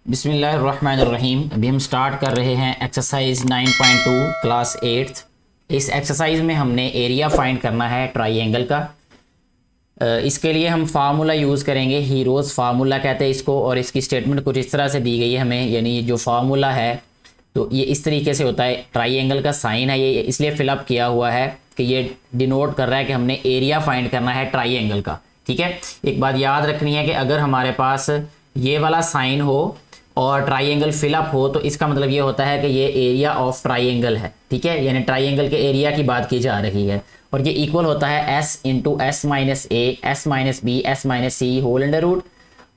बिस्मिल्लाहिर्रहमानिर्रहीम। अभी हम स्टार्ट कर रहे हैं एक्सरसाइज 9.2 क्लास 8th। इस एक्सरसाइज में हमने एरिया फाइंड करना है ट्राइंगल का। इसके लिए हम फार्मूला यूज़ करेंगे, हीरोज़ फार्मूला कहते हैं इसको। और इसकी स्टेटमेंट कुछ इस तरह से दी गई है हमें, यानी जो फार्मूला है तो ये इस तरीके से होता है। ट्राइंगल का साइन है ये, इसलिए फिलअप किया हुआ है कि ये डिनोट कर रहा है कि हमने एरिया फाइंड करना है ट्राइंगल का। ठीक है, एक बात याद रखनी है कि अगर हमारे पास ये वाला साइन हो और ट्राइंगल फिलअप हो तो इसका मतलब ये होता है कि ये एरिया ऑफ ट्राइंगल है। ठीक है, यानी ट्राइंगल के एरिया की बात की जा रही है और ये इक्वल होता है S into S minus A S minus B S minus C whole under root.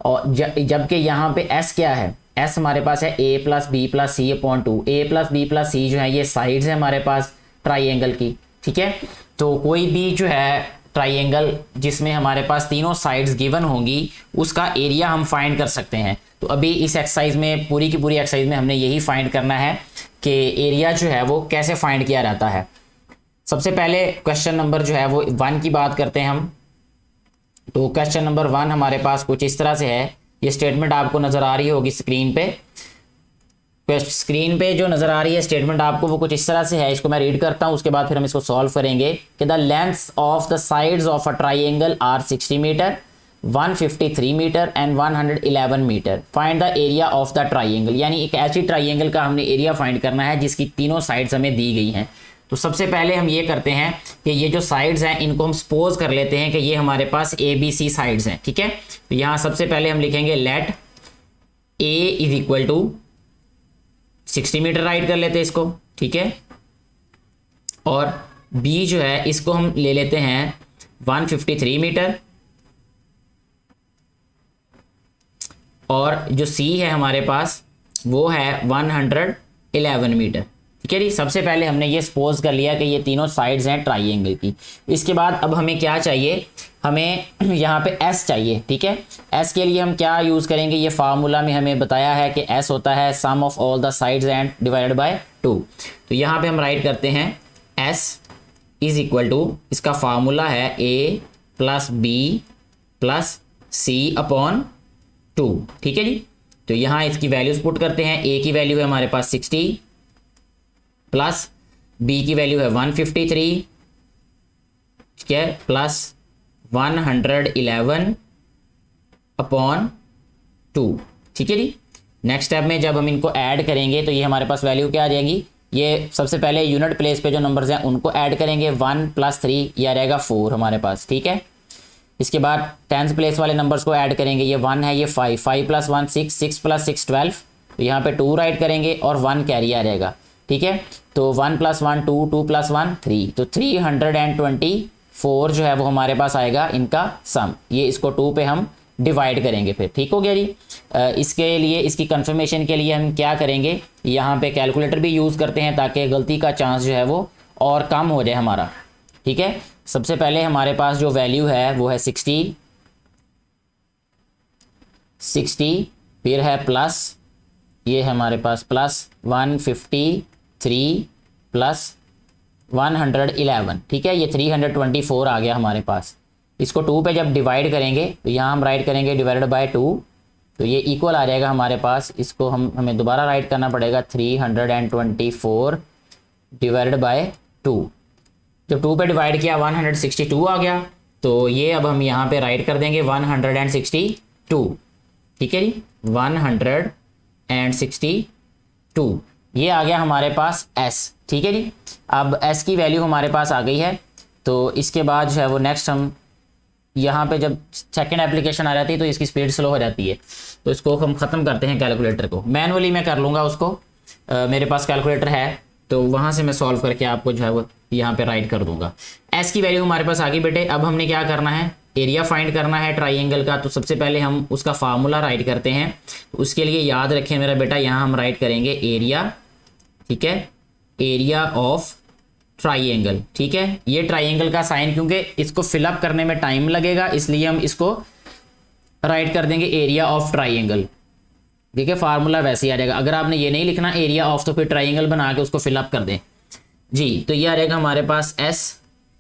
और जबकि यहाँ पे एस क्या है, एस हमारे पास है A plus B plus C upon two. A plus B plus सी जो है ये साइड्स है हमारे पास ट्राइंगल की। ठीक है, तो कोई भी जो है ट्राइंगल जिसमें हमारे पास तीनों साइड्स गिवन होंगी उसका एरिया हम फाइंड कर सकते हैं। तो अभी इस एक्सरसाइज में पूरी की पूरी एक्सरसाइज में हमने यही फाइंड करना है कि एरिया जो है वो कैसे फाइंड किया जाता है। सबसे पहले क्वेश्चन नंबर जो है वो 1 की बात करते हैं हम। तो क्वेश्चन नंबर 1 हमारे पास कुछ इस तरह से है। ये स्टेटमेंट आपको नज़र आ रही होगी स्क्रीन पे। स्क्रीन पे जो नज़र आ रही है स्टेटमेंट आपको वो कुछ इस तरह से है। इसको मैं रीड करता हूँ, उसके बाद फिर हम इसको सॉल्व करेंगे कि the lengths of the sides of a triangle are 60 metre 153 metre and 111 metre. Find the area of the triangle. यानी एक ऐसी ट्राइंगल का हमने एरिया फाइंड करना है जिसकी तीनों साइड्स हमें दी गई हैं। तो सबसे पहले हम ये करते हैं कि ये जो साइड्स हैं इनको हम सपोज कर लेते हैं कि ये हमारे पास ए बी सी साइड्स हैं। ठीक है, तो यहाँ सबसे पहले हम लिखेंगे let A is equal to 60 metre write कर लेते हैं इसको। ठीक है, और बी जो है इसको हम ले लेते हैं 153 मीटर और जो सी है हमारे पास वो है 111 मीटर। ठीक है जी, सबसे पहले हमने ये सपोज कर लिया कि ये तीनों साइड्स हैं ट्राइंगल की। इसके बाद अब हमें क्या चाहिए, हमें यहाँ पे एस चाहिए। ठीक है, एस के लिए हम क्या यूज़ करेंगे, ये फार्मूला में हमें बताया है कि एस होता है sum of all the sides and divided by 2। तो यहाँ पे हम राइट करते हैं एस इज इक्वल टू, इसका फार्मूला है A plus B plus C upon 2। ठीक है जी, तो यहाँ इसकी वैल्यूज पुट करते हैं। ए की वैल्यू है हमारे पास 60 प्लस बी की वैल्यू है 153, ठीक है, प्लस 111 अपॉन 2। ठीक है जी, नेक्स्ट स्टेप में जब हम इनको ऐड करेंगे तो ये हमारे पास वैल्यू क्या आ जाएगी। ये सबसे पहले यूनिट प्लेस पे जो नंबर्स हैं उनको ऐड करेंगे। 1 प्लस 3 ये आ जाएगा 4 हमारे पास। ठीक है, इसके बाद टेंथ प्लेस वाले नंबर्स को ऐड करेंगे। ये 1 है, ये 5, 5 प्लस 1 6, 6 प्लस 6 12। तो यहाँ पे 2 राइट करेंगे और 1 कैरी आ जाएगा। ठीक है, तो 1 प्लस 1 2, 2 प्लस 1 3, तो 324 जो है वो हमारे पास आएगा इनका सम। ये इसको 2 पे हम डिवाइड करेंगे फिर। ठीक हो गया जी। इसके लिए, इसकी कंफर्मेशन के लिए हम क्या करेंगे, यहाँ पे कैलकुलेटर भी यूज़ करते हैं ताकि गलती का चांस जो है वो और कम हो जाए हमारा। ठीक है, सबसे पहले हमारे पास जो वैल्यू है वो है 60, फिर है प्लस, ये हमारे पास प्लस 153 प्लस 111। ठीक है, ये 324 आ गया हमारे पास। इसको 2 पे जब डिवाइड करेंगे तो यहाँ हम राइट करेंगे डिवाइडेड बाय 2, तो ये इक्वल आ जाएगा हमारे पास। इसको हमें दोबारा राइट करना पड़ेगा 324 डिवाइडेड बाय 2। जब 2 पे डिवाइड किया 162 आ गया, तो ये अब हम यहाँ पे राइट कर देंगे 162। ठीक है जी, 162 ये आ गया हमारे पास S। ठीक है जी, अब S की वैल्यू हमारे पास आ गई है। तो इसके बाद जो है वो नेक्स्ट हम यहाँ पे जब सेकंड एप्लीकेशन आ जाती है तो इसकी स्पीड स्लो हो जाती है, तो इसको हम ख़त्म करते हैं कैलकुलेटर को। मैनुअली मैं कर लूँगा उसको, मेरे पास कैलकुलेटर है तो वहाँ से मैं सॉल्व करके आपको जो है वो यहाँ पे राइट कर दूंगा। एस की वैल्यू हमारे पास आ गई बेटे। अब हमने क्या करना है, एरिया फाइंड करना है ट्राइंगल का। तो सबसे पहले हम उसका फार्मूला राइट करते हैं। उसके लिए याद रखें मेरा बेटा, यहाँ हम राइट करेंगे एरिया। ठीक है, एरिया ऑफ ट्राइंगल। ठीक है, ये ट्राइंगल का साइन, क्योंकि इसको फिलअप करने में टाइम लगेगा इसलिए हम इसको राइट कर देंगे एरिया ऑफ ट्राइंगल। ठीक है, फार्मूला वैसे ही आ जाएगा। अगर आपने ये नहीं लिखना एरिया ऑफ तो फिर ट्राइंगल बना के उसको फिलअप कर दें जी। तो ये आ जाएगा हमारे पास S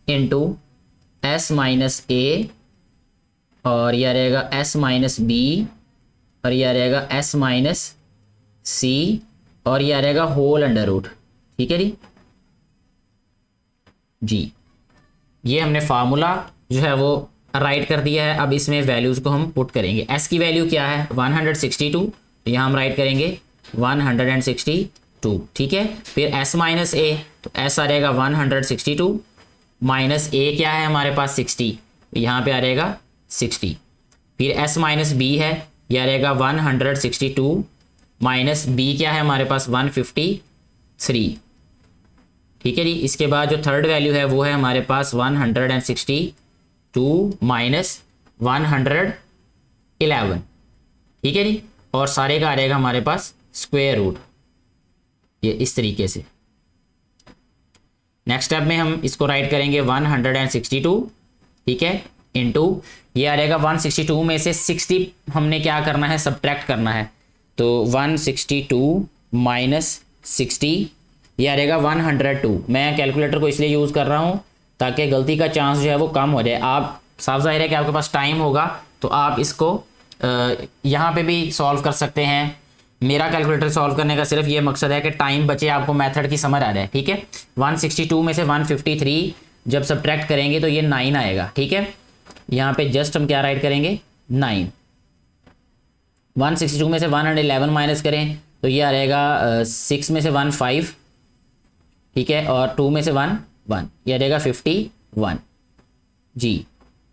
into S minus A और ये आ जाएगा S माइनस बी और ये आ जाएगा एस माइनस सी और ये आ जाएगा होल अंडर रूट। ठीक है जी, ये हमने फार्मूला जो है वो राइट कर दिया है। अब इसमें वैल्यूज़ को हम पुट करेंगे। एस की वैल्यू क्या है 162, तो यहाँ हम राइट करेंगे 162। ठीक है, फिर एस माइनस ए, तो एस आ जाएगा 162 माइनस ए क्या है हमारे पास 60, तो यहाँ पे आ जाएगा 60। फिर एस माइनस बी है, यह आ जाएगा 162 माइनस बी क्या है हमारे पास 153। ठीक है जी, इसके बाद जो थर्ड वैल्यू है वो है हमारे पास 162 माइनस 111। ठीक है जी, और सारे का आ जाएगा हमारे पास स्क्वायर रूट, ये इस तरीके से। नेक्स्ट स्टेप में हम इसको राइट करेंगे 162, ठीक है, इनटू ये आ जाएगा 162 में से 60 हमने क्या करना है, सब्ट्रैक्ट करना है। तो 162 माइनस 60 ये आ जाएगा 102। मैं कैलकुलेटर को इसलिए यूज़ कर रहा हूँ ताकि गलती का चांस जो है वो कम हो जाए। आप साफ जाहिर है कि आपके पास टाइम होगा तो आप इसको यहाँ पे भी सॉल्व कर सकते हैं। मेरा कैलकुलेटर सॉल्व करने का सिर्फ ये मकसद है कि टाइम बचे, आपको मेथड की समझ आ जाए। ठीक है, 162 में से 153 जब सब्ट्रैक्ट करेंगे तो ये 9 आएगा। ठीक है, यहाँ पे जस्ट हम क्या राइट करेंगे 9। 162 में से 111 माइनस करें तो ये आ जाएगा 6 में से 1 5, ठीक है, और 2 में से 1 1, ये आ जाएगा 51 जी।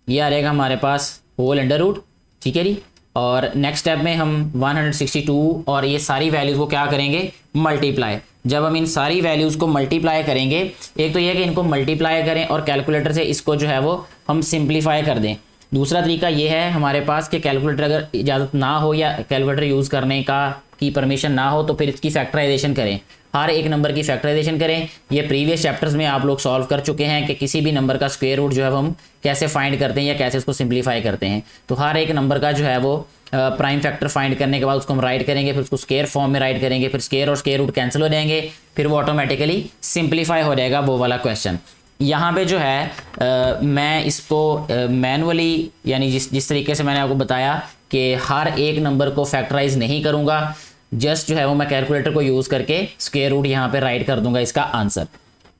ये आ जाएगा हमारे पास होल अंडर रूट। ठीक है जी, और नेक्स्ट स्टेप में हम 162 और ये सारी वैल्यूज़ को क्या करेंगे, मल्टीप्लाई। जब हम इन सारी वैल्यूज़ को मल्टीप्लाई करेंगे, एक तो ये कि इनको मल्टीप्लाई करें और कैलकुलेटर से इसको जो है वो हम सिंप्लीफाई कर दें। दूसरा तरीका ये है हमारे पास कि कैलकुलेटर अगर इजाज़त ना हो या कैलकुलेटर यूज़ करने की परमिशन ना हो तो फिर इसकी फैक्टराइजेशन करें, हर एक नंबर की फैक्टराइजेशन करें। ये प्रीवियस चैप्टर्स में आप लोग सॉल्व कर चुके हैं कि किसी भी नंबर का स्क्वायर रूट जो है वो हम कैसे फाइंड करते हैं या कैसे उसको सिंप्लीफाई करते हैं। तो हर एक नंबर का जो है वो प्राइम फैक्टर फाइंड करने के बाद उसको हम राइट करेंगे, फिर उसको स्क्वायर फॉर्म में राइट करेंगे, फिर स्क्वायर और स्क्वायर रूट कैंसिल हो जाएंगे, फिर वो ऑटोमेटिकली सिंप्लीफाई हो जाएगा वो वाला क्वेश्चन। यहाँ पे जो है मैं इसको मैनुअली यानी जिस तरीके से मैंने आपको बताया कि हर एक नंबर को फैक्टराइज नहीं करूँगा, जस्ट जो है वो मैं कैलकुलेटर को यूज़ करके स्क्वायर रूट यहाँ पे राइट कर दूंगा इसका आंसर।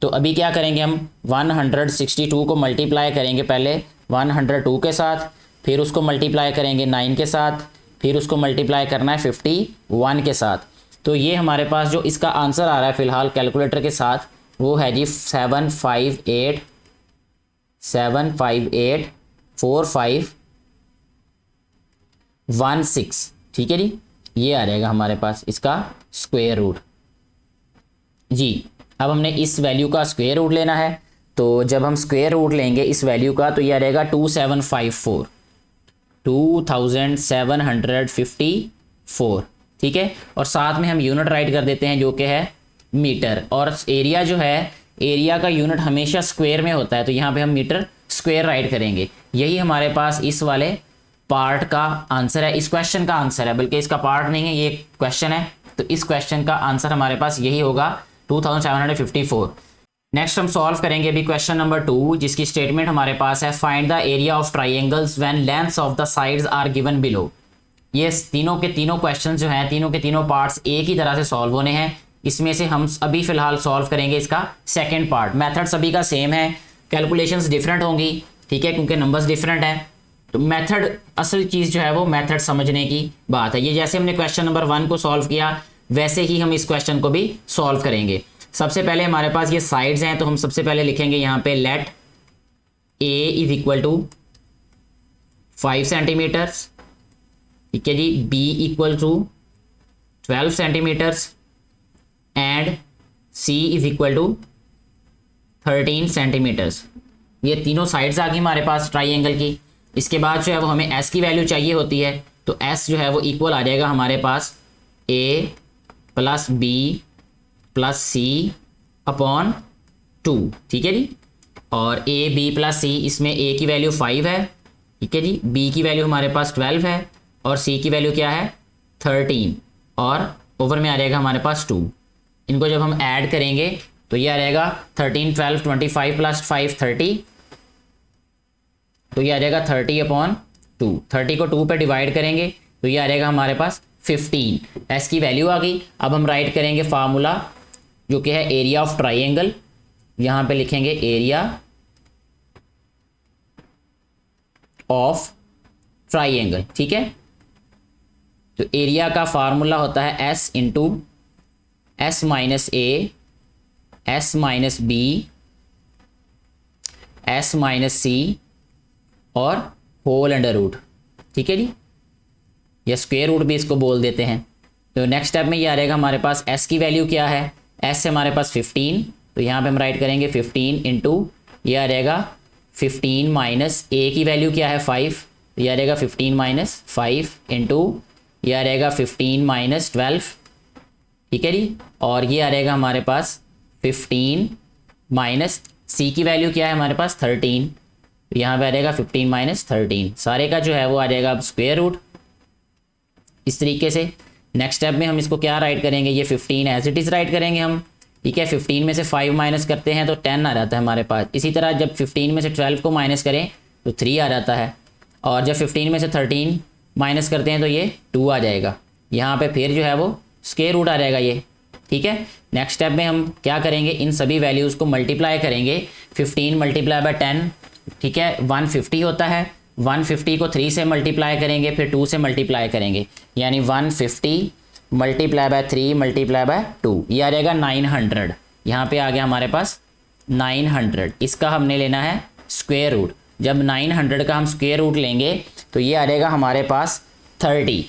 तो अभी क्या करेंगे, हम 162 को मल्टीप्लाई करेंगे पहले 102 के साथ, फिर उसको मल्टीप्लाई करेंगे 9 के साथ, फिर उसको मल्टीप्लाई करना है 51 के साथ। तो ये हमारे पास जो इसका आंसर आ रहा है फ़िलहाल कैलकुलेटर के साथ वो है जी 7584516। ठीक है जी, ये आ जाएगा हमारे पास इसका स्क्वायर रूट जी। अब हमने इस वैल्यू का स्क्वायर रूट लेना है, तो जब हम स्क्वायर रूट लेंगे इस वैल्यू का तो ये आ जाएगा 2754। ठीक है, और साथ में हम यूनिट राइट कर देते हैं जो कि है मीटर, और एरिया जो है एरिया का यूनिट हमेशा स्क्वायर में होता है, तो यहाँ पे हम मीटर स्क्वायर राइट करेंगे। यही हमारे पास इस वाले पार्ट का आंसर है, इस क्वेश्चन का आंसर है, बल्कि इसका पार्ट नहीं है, ये क्वेश्चन है। तो इस क्वेश्चन का आंसर हमारे पास यही होगा 2754। नेक्स्ट हम सॉल्व करेंगे अभी क्वेश्चन नंबर 2, जिसकी स्टेटमेंट हमारे पास है find the area of triangles when lengths of the sides are given below. ये तीनों के तीनों क्वेश्चन जो हैं, तीनों के तीनों पार्ट्स एक ही तरह से सॉल्व होने हैं। इसमें से हम अभी फिलहाल सॉल्व करेंगे इसका सेकेंड पार्ट। मैथड सभी का सेम है, कैलकुलेशंस डिफरेंट होंगी, ठीक है, क्योंकि नंबर्स डिफरेंट हैं। तो मेथड, असल चीज़ जो है वो मेथड समझने की बात है। ये जैसे हमने क्वेश्चन नंबर 1 को सॉल्व किया वैसे ही हम इस क्वेश्चन को भी सॉल्व करेंगे। सबसे पहले हमारे पास ये साइड्स हैं, तो हम सबसे पहले लिखेंगे यहाँ पे let A is equal to 5 centimetres, ठीक है जी, B equal to 12 centimetres and C is equal to 13 centimetres. ये तीनों साइड्स आ गई हमारे पास ट्राइंगल की। इसके बाद जो है वो हमें एस की वैल्यू चाहिए होती है, तो एस जो है वो इक्वल आ जाएगा हमारे पास ए plus B plus C upon 2। ठीक है जी, और ए बी प्लस सी, इसमें ए की वैल्यू 5 है, ठीक है जी, बी की वैल्यू हमारे पास 12 है और सी की वैल्यू क्या है 13, और ओवर में आ जाएगा हमारे पास 2। इनको जब हम ऐड करेंगे तो ये आ जाएगा 13 12 25 प्लस 5 30, तो ये आ जाएगा 30 अपॉन 2। 30 को 2 पे डिवाइड करेंगे तो ये आ जाएगा हमारे पास 15। एस की वैल्यू आ गई। अब हम राइट करेंगे फार्मूला जो कि है एरिया ऑफ ट्राइंगल। यहां पे लिखेंगे एरिया ऑफ ट्राइंगल, ठीक है। तो एरिया का फार्मूला होता है S into S minus A, S minus B, S minus C और होल अंडर रूट, ठीक है जी, या स्क्वायर रूट भी इसको बोल देते हैं। तो नेक्स्ट स्टेप में ये आ रहेगा हमारे पास एस की वैल्यू क्या है, एस से हमारे पास 15, तो यहाँ पे हम राइट करेंगे 15 इंटू ये आ रहेगा 15 माइनस ए की वैल्यू क्या है 5, तो ये आ रहेगा 15 माइनस 5 इंटू ये आ रहेगा 15 माइनस 12, ठीक है जी, और ये आ रहेगा हमारे पास 15 माइनस सी की वैल्यू क्या है हमारे पास 13, तो यहाँ पे आ जाएगा 15 माइनस 13, सारे का जो है वो आ जाएगा अब स्क्वायर रूट। इस तरीके से नेक्स्ट स्टेप में हम इसको क्या राइट करेंगे, ये 15 एज इट इज़ राइट करेंगे हम, ठीक है। 15 में से 5 माइनस करते हैं तो 10 आ जाता है हमारे पास। इसी तरह जब 15 में से 12 को माइनस करें तो 3 आ जाता है, और जब 15 में से 13 माइनस करते हैं तो ये 2 आ जाएगा। यहाँ पे फिर जो है वो स्क्वायर रूट आ जाएगा ये, ठीक है। नेक्स्ट स्टेप में हम क्या करेंगे, इन सभी वैल्यूज़ को मल्टीप्लाई करेंगे। 15 मल्टीप्लाई बाय 10, ठीक है, 150 होता है। 150 को 3 से मल्टीप्लाई करेंगे, फिर 2 से मल्टीप्लाई करेंगे, यानी 150 मल्टीप्लाई बाय 3 मल्टीप्लाई बाय 2, ये आ जाएगा 900। यहाँ पे आ गया हमारे पास 900। इसका हमने लेना है स्क्वायर रूट। जब 900 का हम स्क्वायर रूट लेंगे तो ये आ जाएगा हमारे पास 30।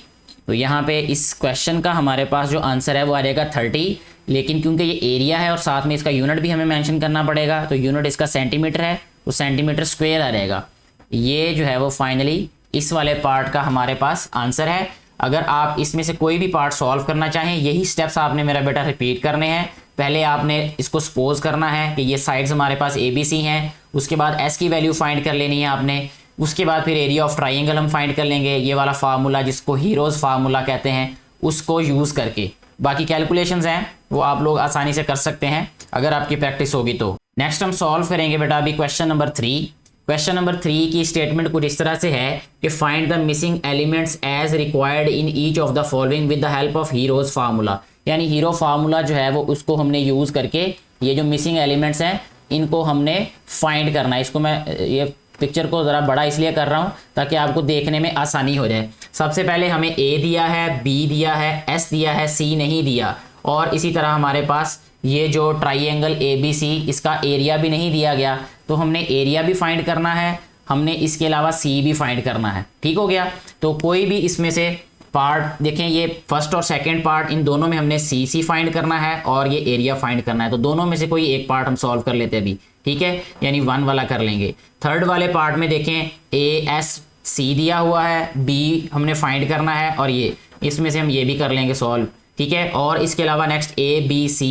तो यहाँ पे इस क्वेश्चन का हमारे पास जो आंसर है वो आ जाएगा 30, लेकिन क्योंकि ये एरिया है और साथ में इसका यूनिट भी हमें मेंशन करना पड़ेगा, तो यूनिट इसका सेंटीमीटर है, वो सेंटीमीटर स्क्वायर आ जाएगा। ये जो है वो फाइनली इस वाले पार्ट का हमारे पास आंसर है। अगर आप इसमें से कोई भी पार्ट सॉल्व करना चाहें, यही स्टेप्स आपने मेरा बेटा रिपीट करने हैं। पहले आपने इसको सपोज करना है कि ये साइड्स हमारे पास ABC हैं, उसके बाद S की वैल्यू फाइंड कर लेनी है आपने, उसके बाद फिर एरिया ऑफ ट्राइंगल हम फाइंड कर लेंगे, ये वाला फार्मूला जिसको हीरोज़ फार्मूला कहते हैं उसको यूज़ करके। बाकी कैलकुलेशंस हैं वो आप लोग आसानी से कर सकते हैं अगर आपकी प्रैक्टिस होगी तो। नेक्स्ट हम सॉल्व करेंगे बेटा अभी क्वेश्चन नंबर 3। क्वेश्चन नंबर 3 की स्टेटमेंट कुछ इस तरह से है कि find the missing elements as required in each of the following with the help of Heron's formula. यानी हीरो फार्मूला जो है वो उसको हमने यूज़ करके ये जो मिसिंग एलिमेंट्स हैं इनको हमने फाइंड करना है। इसको मैं ये पिक्चर को ज़रा बड़ा इसलिए कर रहा हूँ ताकि आपको देखने में आसानी हो जाए। सबसे पहले हमें A दिया है, B दिया है, S दिया है, C नहीं दिया, और इसी तरह हमारे पास ये जो ट्राइंगल ABC इसका एरिया भी नहीं दिया गया, तो हमने एरिया भी फाइंड करना है, हमने इसके अलावा C भी फाइंड करना है। ठीक हो गया। तो कोई भी इसमें से पार्ट देखें, ये फर्स्ट और सेकंड पार्ट, इन दोनों में हमने C फाइंड करना है और ये एरिया फाइंड करना है। तो दोनों में से कोई एक पार्ट हम सॉल्व कर लेते हैं अभी, ठीक है, यानी 1 वाला कर लेंगे। थर्ड वाले पार्ट में देखें ASC दिया हुआ है, B हमने फाइंड करना है और ये इसमें से हम ये भी कर लेंगे सॉल्व, ठीक है। और इसके अलावा नेक्स्ट ABC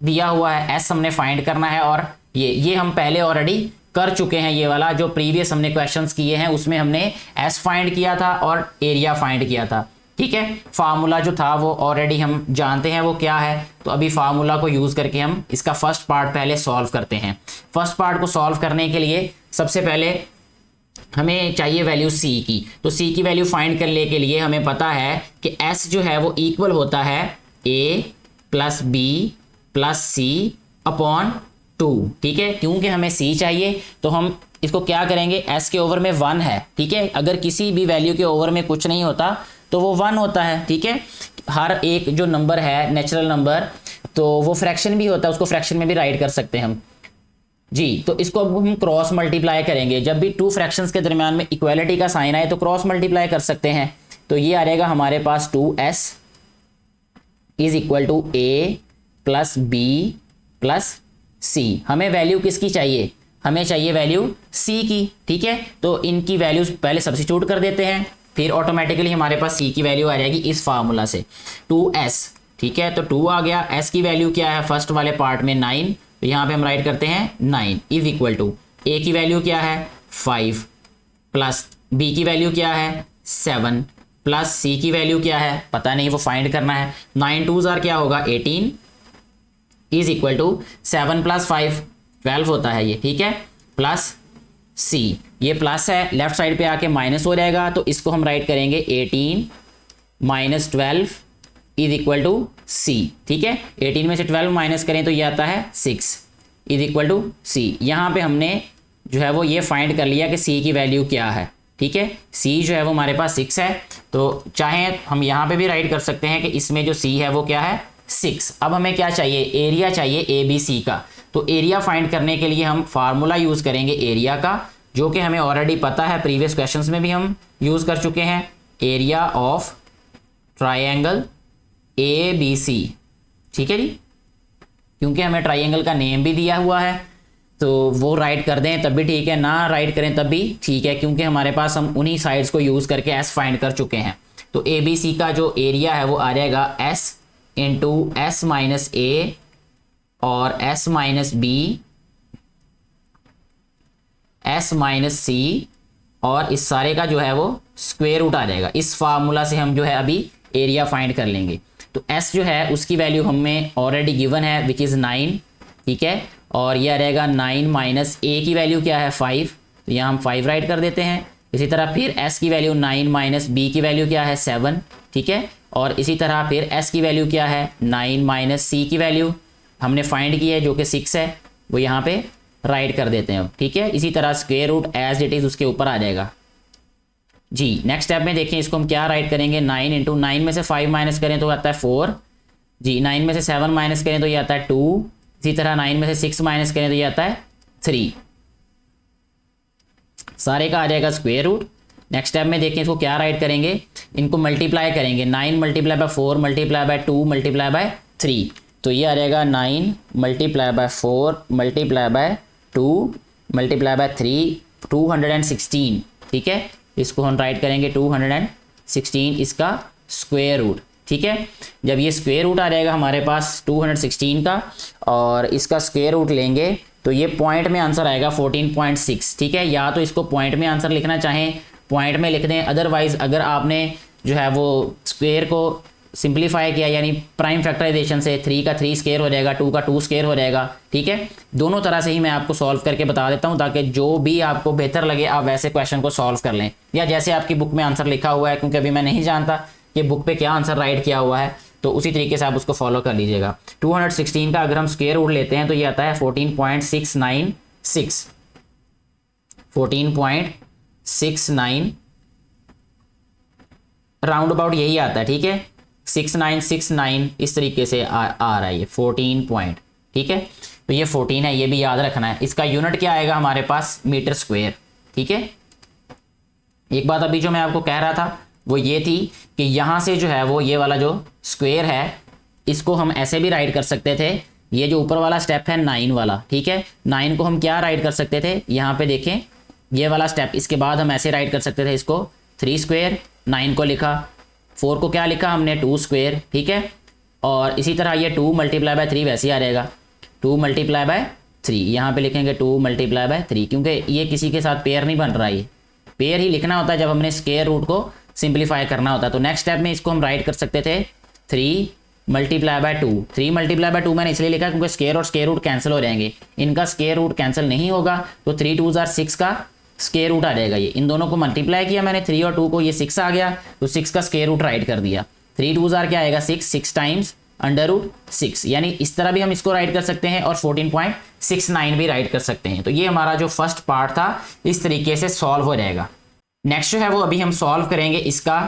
दिया हुआ है, S हमने फाइंड करना है, और ये हम पहले ऑलरेडी कर चुके हैं। ये वाला जो प्रीवियस हमने क्वेश्चंस किए हैं उसमें हमने S फाइंड किया था और एरिया फाइंड किया था, ठीक है। फार्मूला जो था वो ऑलरेडी हम जानते हैं वो क्या है, तो अभी फार्मूला को यूज़ करके हम इसका फर्स्ट पार्ट पहले सॉल्व करते हैं। फर्स्ट पार्ट को सॉल्व करने के लिए सबसे पहले हमें चाहिए वैल्यू C की। तो C की वैल्यू फाइंड करने के लिए हमें पता है कि S जो है वो इक्वल होता है A plus B plus C upon 2, ठीक है। क्योंकि हमें C चाहिए तो हम इसको क्या करेंगे, S के ओवर में 1 है, ठीक है। अगर किसी भी वैल्यू के ओवर में कुछ नहीं होता तो वो 1 होता है, ठीक है। हर एक जो नंबर है नेचुरल नंबर, तो वो फ्रैक्शन भी होता है, उसको फ्रैक्शन में भी राइट कर सकते हैं हम जी। तो इसको अब हम क्रॉस मल्टीप्लाई करेंगे। जब भी 2 फ्रैक्शंस के दरमियान में इक्वालिटी का साइन आए तो क्रॉस मल्टीप्लाई कर सकते हैं। तो ये आ जाएगा हमारे पास 2S is equal to A plus B plus C। हमें वैल्यू किसकी चाहिए, हमें चाहिए वैल्यू C की, ठीक है। तो इनकी वैल्यूज पहले सब्स्टिट्यूट कर देते हैं, फिर ऑटोमेटिकली हमारे पास C की वैल्यू आ जाएगी इस फार्मूला से 2S, ठीक है। तो 2 आ गया। S की वैल्यू क्या है फर्स्ट वाले पार्ट में 9, तो यहाँ पे हम राइट करते हैं 9 इज इक्वल टू A की वैल्यू क्या है 5 प्लस B की वैल्यू क्या है 7 प्लस C की वैल्यू क्या है पता नहीं, वो फाइंड करना है। 9 2 क्या होगा 18 इज इक्वल टू 7 प्लस 5 12 होता है ये, ठीक है, प्लस सी, ये प्लस है, लेफ्ट साइड पे आके माइनस हो जाएगा, तो इसको हम राइट करेंगे 18 माइनस 12 इज इक्वल टू सी। ठीक है, 18 में से 12 माइनस करें तो ये आता है 6 इज इक्वल टू सी। यहाँ पे हमने जो है वो ये फाइंड कर लिया कि सी की वैल्यू क्या है। ठीक है, सी जो है वो हमारे पास 6 है, तो चाहे हम यहाँ पे भी राइट कर सकते हैं कि इसमें जो सी है वो क्या है 6। अब हमें क्या चाहिए, एरिया चाहिए ए बी सी का। तो एरिया फाइंड करने के लिए हम फार्मूला यूज़ करेंगे एरिया का, जो कि हमें ऑलरेडी पता है, प्रीवियस क्वेश्चंस में भी हम यूज़ कर चुके हैं। Area of triangle A B C. ठीक है जी, क्योंकि हमें ट्राइंगल का नेम भी दिया हुआ है, तो वो राइट कर दें तब भी ठीक है, ना राइट करें तब भी ठीक है, क्योंकि हमारे पास हम उन्हीं साइड्स को यूज़ करके एस फाइंड कर चुके हैं। तो ए बी सी का जो एरिया है वो आ जाएगा S into S minus A और S minus B, S minus C, और इस सारे का जो है वो स्क्वायर रूट आ जाएगा। इस फार्मूला से हम जो है अभी एरिया फाइंड कर लेंगे। तो एस जो है उसकी वैल्यू हमें ऑलरेडी गिवन है विच इज़ 9। ठीक है, और यह रहेगा 9 माइनस ए की वैल्यू क्या है 5, तो यहाँ हम 5 राइट कर देते हैं। इसी तरह फिर एस की वैल्यू 9 माइनस बी की वैल्यू क्या है 7। ठीक है, और इसी तरह फिर एस की वैल्यू क्या है 9 माइनस सी की वैल्यू हमने फाइंड की है जो कि 6 है, वो यहाँ पे राइट कर देते हैं। ठीक है, इसी तरह square root as it is उसके ऊपर आ जाएगा जी। नेक्स्ट स्टेप में देखें, इसको हम क्या राइट करेंगे, 9 इंटू 9 में से 5 माइनस करें तो आता है 4 जी, 9 में से 7 माइनस करें तो ये आता है 2, इसी तरह 9 में से 6 माइनस करें तो ये आता है 3, सारे का आ जाएगा स्क्वायर रूट। नेक्स्ट स्टेप में देखें, इसको क्या राइट करेंगे, इनको मल्टीप्लाई करेंगे, 9 multiply by 4 multiply by 2 multiply by 3, तो ये आ जाएगा 9 multiply by 4 multiply by 2 multiply by 3, 216। ठीक है, इसको हम राइट करेंगे 216 इसका स्क्वायर रूट। ठीक है, जब ये स्क्वायर रूट आ जाएगा हमारे पास 216 का और इसका स्क्वायर रूट लेंगे तो ये पॉइंट में आंसर आएगा 14.6। ठीक है, या तो इसको पॉइंट में आंसर लिखना चाहें पॉइंट में लिख दें, अदरवाइज अगर आपने जो है वो स्क्वायर को सिंप्लीफाई किया यानी प्राइम फैक्टराइजेशन से 3 का 3 स्क्वायर हो जाएगा, 2 का 2 स्क्वायर हो जाएगा। ठीक है, दोनों तरह से ही मैं आपको सॉल्व करके बता देता हूं ताकि जो भी आपको बेहतर लगे आप वैसे क्वेश्चन को सॉल्व कर लें, या जैसे आपकी बुक में आंसर लिखा हुआ है, क्योंकि अभी मैं नहीं जानता कि बुक पे क्या आंसर राइट किया हुआ है, तो उसी तरीके से आप उसको फॉलो कर लीजिएगा। 216 का अगर हम स्क्वायर रूट लेते हैं तो ये आता है 14.696, 14.69 राउंड अबाउट यही आता है। ठीक है, 6969 इस तरीके से आ रहा है ये 14 पॉइंट। ठीक है, तो ये 14 है, ये भी याद रखना है। इसका यूनिट क्या आएगा हमारे पास, मीटर स्क्वायर। ठीक है, एक बात अभी जो मैं आपको कह रहा था वो ये थी कि यहाँ से जो है वो ये वाला जो स्क्वायर है इसको हम ऐसे भी राइट कर सकते थे, ये जो ऊपर वाला स्टेप है 9 वाला। ठीक है, 9 को हम क्या राइट कर सकते थे, यहाँ पे देखें ये वाला स्टेप, इसके बाद हम ऐसे राइट कर सकते थे इसको 3 स्क्वायर, 9 को लिखा, 4 को क्या लिखा हमने 2 स्क्वायर। ठीक है, और इसी तरह ये 2 मल्टीप्लाई बाय 3 वैसे ही आ रहेगा, 2 मल्टीप्लाई बाय 3, यहाँ पे लिखेंगे 2 मल्टीप्लाई बाय 3, क्योंकि ये किसी के साथ पेयर नहीं बन रहा है, ये पेयर ही लिखना होता है जब हमने स्क्वायर रूट को सिंप्लीफाई करना होता है। तो नेक्स्ट स्टेप में इसको हम राइट कर सकते थे 3 मल्टीप्लाई बाय 2, 3 मल्टीप्लाई बाय 2 मैंने इसलिए लिखा क्योंकि स्क्वायर और स्क्वायर रूट कैंसिल हो जाएंगे, इनका स्क्वायर रूट कैंसिल नहीं होगा, तो 3 2 जार 6 का स्क्वायर रूट आ जाएगा। ये इन दोनों को मल्टीप्लाई किया मैंने 3 और 2 को, ये 6 आ गया, तो 6 का स्क्वायर रूट राइट कर दिया। 3 2 जार क्या आएगा 6, 6 टाइम्स √6, यानी इस तरह भी हम इसको राइट कर सकते हैं और 14.69 भी राइट कर सकते हैं। तो ये हमारा जो फर्स्ट पार्ट था इस तरीके से सॉल्व हो जाएगा। नेक्स्ट जो है वो अभी हम सॉल्व करेंगे इसका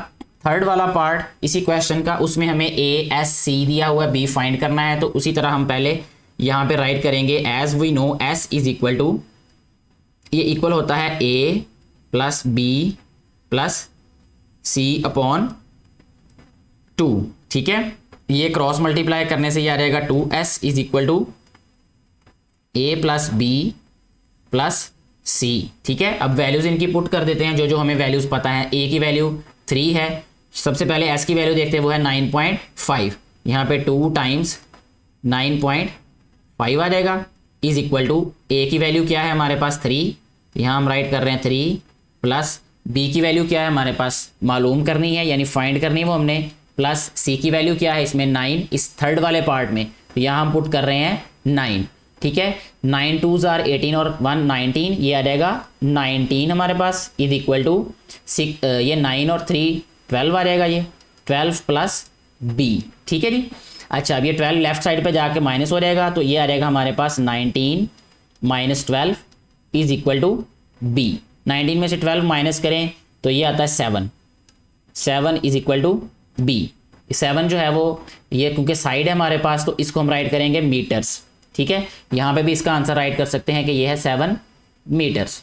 थर्ड वाला पार्ट इसी क्वेश्चन का, उसमें हमें ए एस सी दिया हुआ है, बी फाइंड करना है। तो उसी तरह हम पहले यहाँ पे राइट करेंगे as we know S is equal to, ये इक्वल होता है A plus B plus C upon 2। ठीक है, ये क्रॉस मल्टीप्लाई करने से ये आ जाएगा 2s is equal to A plus B plus C. ठीक है, अब वैल्यूज इनकी पुट कर देते हैं जो जो हमें वैल्यूज पता है। ए की वैल्यू 3 है, सबसे पहले एस की वैल्यू देखते हैं, वो है 9.5, यहाँ पे 2 टाइम्स 9.5 आ जाएगा, इज इक्वल टू ए की वैल्यू क्या है हमारे पास 3, यहाँ हम राइट कर रहे हैं 3, प्लस बी की वैल्यू क्या है हमारे पास मालूम करनी है यानी फाइंड करनी है वो हमने, प्लस सी की वैल्यू क्या है इसमें 9, इस थर्ड वाले पार्ट में, तो यहाँ हम पुट कर रहे हैं 9, ठीक है, 9 2s आर 18 और 1 19, ये आ जाएगा 19 हमारे पास इज इक्वल टू 6, ये 9 और 3 12 आ जाएगा, ये 12 प्लस बी। ठीक है जी। अच्छा, अब ये 12 लेफ्ट साइड पे जाके माइनस हो जाएगा, तो ये आ जाएगा हमारे पास 19 minus 12 is equal to B. 19 में से 12 माइनस करें तो ये आता है 7 इज इक्वल टू बी। 7 जो है वो ये क्योंकि साइड है हमारे पास, तो इसको हम राइट करेंगे मीटर्स। ठीक है, यहाँ पे भी इसका आंसर राइट कर सकते हैं कि ये है 7 मीटर्स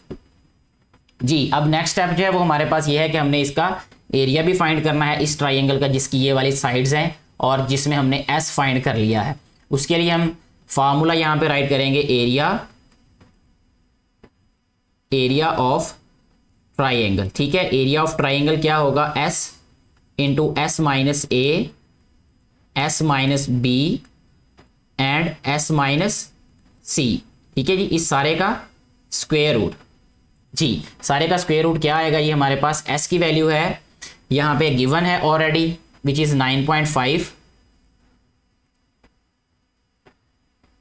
जी। अब नेक्स्ट स्टेप जो है वो हमारे पास ये है कि हमने इसका एरिया भी फाइंड करना है इस ट्राइंगल का जिसकी ये वाली साइड्स हैं और जिसमें हमने एस फाइंड कर लिया है। उसके लिए हम फार्मूला यहाँ पे राइट करेंगे एरिया ऑफ ट्राइंगल। ठीक है, एरिया ऑफ ट्राइंगल क्या होगा, S into S minus A, S minus B and S minus C. ठीक है जी, इस सारे का स्क्वायर रूट जी। सारे का स्क्वायर रूट क्या आएगा, ये हमारे पास एस की वैल्यू है यहाँ पे गिवन है already which is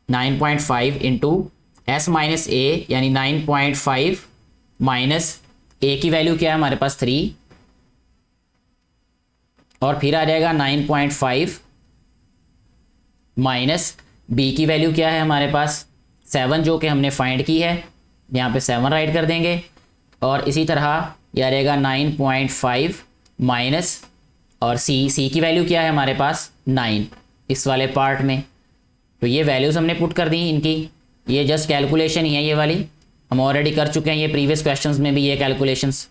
9.5 into S minus A यानी 9.5 माइनस ए की वैल्यू क्या है हमारे पास 3 और फिर आ जाएगा 9.5 माइनस बी की वैल्यू क्या है हमारे पास 7 जो कि हमने फाइंड की है, यहाँ पे 7 राइट कर देंगे। और इसी तरह ये आ जाएगा 9.5 माइनस और सी की वैल्यू क्या है हमारे पास 9 इस वाले पार्ट में। तो ये वैल्यूज़ हमने पुट कर दी इनकी, ये जस्ट कैलकुलेशन ही है, ये वाली हम ऑलरेडी कर चुके हैं, ये प्रीवियस क्वेश्चंस में भी ये कैलकुलेशंस।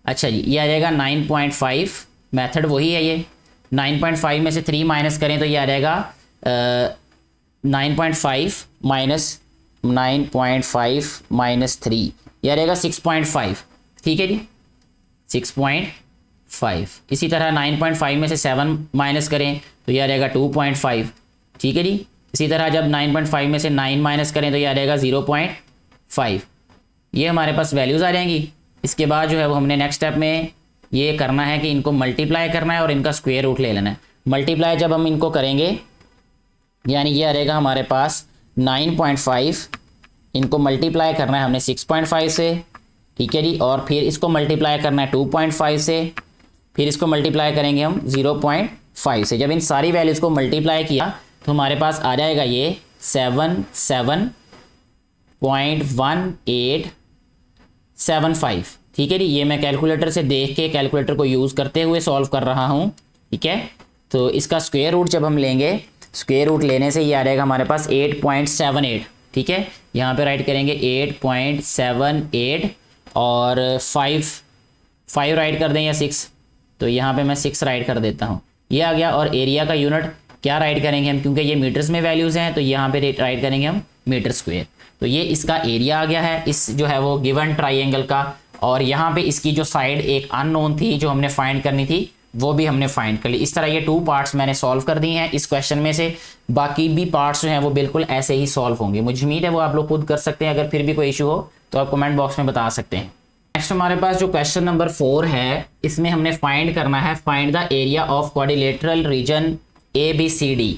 अच्छा जी, ये आ जाएगा 9.5, मेथड वही है ये। 9.5 में से 3 माइनस करें तो ये आ जाएगा 9.5 माइनस 3, ये आ जाएगा 6.5। ठीक है जी, 6.5। इसी तरह 9.5 में से 7 माइनस करें तो ये आ जाएगा 2.5। ठीक है जी, इसी तरह जब 9.5 में से 9 माइनस करें तो ये आ जाएगा 0.5। ये हमारे पास वैल्यूज़ आ जाएंगी। इसके बाद जो है वो हमने नेक्स्ट स्टेप में ये करना है कि इनको मल्टीप्लाई करना है और इनका स्क्वायर रूट ले लेना है। मल्टीप्लाई जब हम इनको करेंगे यानी ये आ जाएगा हमारे पास 9.5, इनको मल्टीप्लाई करना है हमने 6.5 से। ठीक है जी, और फिर इसको मल्टीप्लाई करना है 2.5 से, फिर इसको मल्टीप्लाई करेंगे हम 0.5 से। जब इन सारी वैल्यूज़ को मल्टीप्लाई किया तो हमारे पास आ जाएगा ये 77.1875। ठीक है जी, ये मैं कैलकुलेटर से देख के कैलकुलेटर को यूज़ करते हुए सॉल्व कर रहा हूँ। ठीक है, तो इसका स्क्वायर रूट जब हम लेंगे, स्क्वायर रूट लेने से ये आ जाएगा हमारे पास 8.78। ठीक है, यहाँ पे राइट करेंगे 8.78 और 5 राइट कर दें या 6, तो यहाँ पे मैं 6 राइट कर देता हूँ, ये आ गया। और एरिया का यूनिट क्या राइट करेंगे हम, क्योंकि ये मीटर्स में वैल्यूज़ हैं तो यहाँ पे राइट करेंगे हम मीटर स्क्वायर। तो ये इसका एरिया आ गया है इस जो है वो गिवन ट्राइंगल का। और यहाँ पे इसकी जो साइड एक अननोन थी जो हमने फाइंड करनी थी वो भी हमने फाइंड कर ली। इस तरह ये 2 पार्ट्स मैंने सॉल्व कर दी हैं इस क्वेश्चन में से। बाकी भी पार्ट्स जो हैं वो बिल्कुल ऐसे ही सॉल्व होंगे, मुझे उम्मीद है वो आप लोग खुद कर सकते हैं। अगर फिर भी कोई इशू हो तो आप कमेंट बॉक्स में बता सकते हैं। नेक्स्ट हमारे पास जो क्वेश्चन नंबर 4 है, इसमें हमने फाइंड करना है find the area of quadrilateral region ABCD।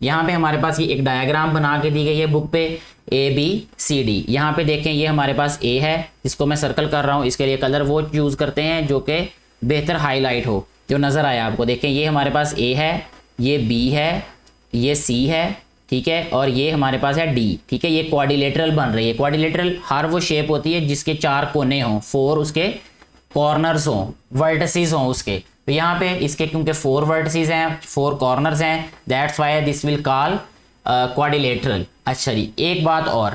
यहाँ पे हमारे पास ये एक डायग्राम बना के दी गई है बुक पे ABCD। यहाँ पे देखें ये हमारे पास A है जिसको मैं सर्कल कर रहा हूँ, इसके लिए कलर वो यूज़ करते हैं जो कि बेहतर हाईलाइट हो, जो नज़र आया आपको। देखें ये हमारे पास A है, ये B है, ये C है, ठीक है, और ये हमारे पास है D। ठीक है, ये क्वाड्रिलेटरल बन रही है। क्वाड्रिलेटरल हर वो शेप होती है जिसके 4 कोने हों, 4 उसके कॉर्नर्स हों, वर्टिसेस हों उसके। तो यहाँ पे इसके क्योंकि 4 वर्टिसेस हैं, 4 कॉर्नर्स हैं, that's why this will call quadrilateral. अच्छा जी, एक बात और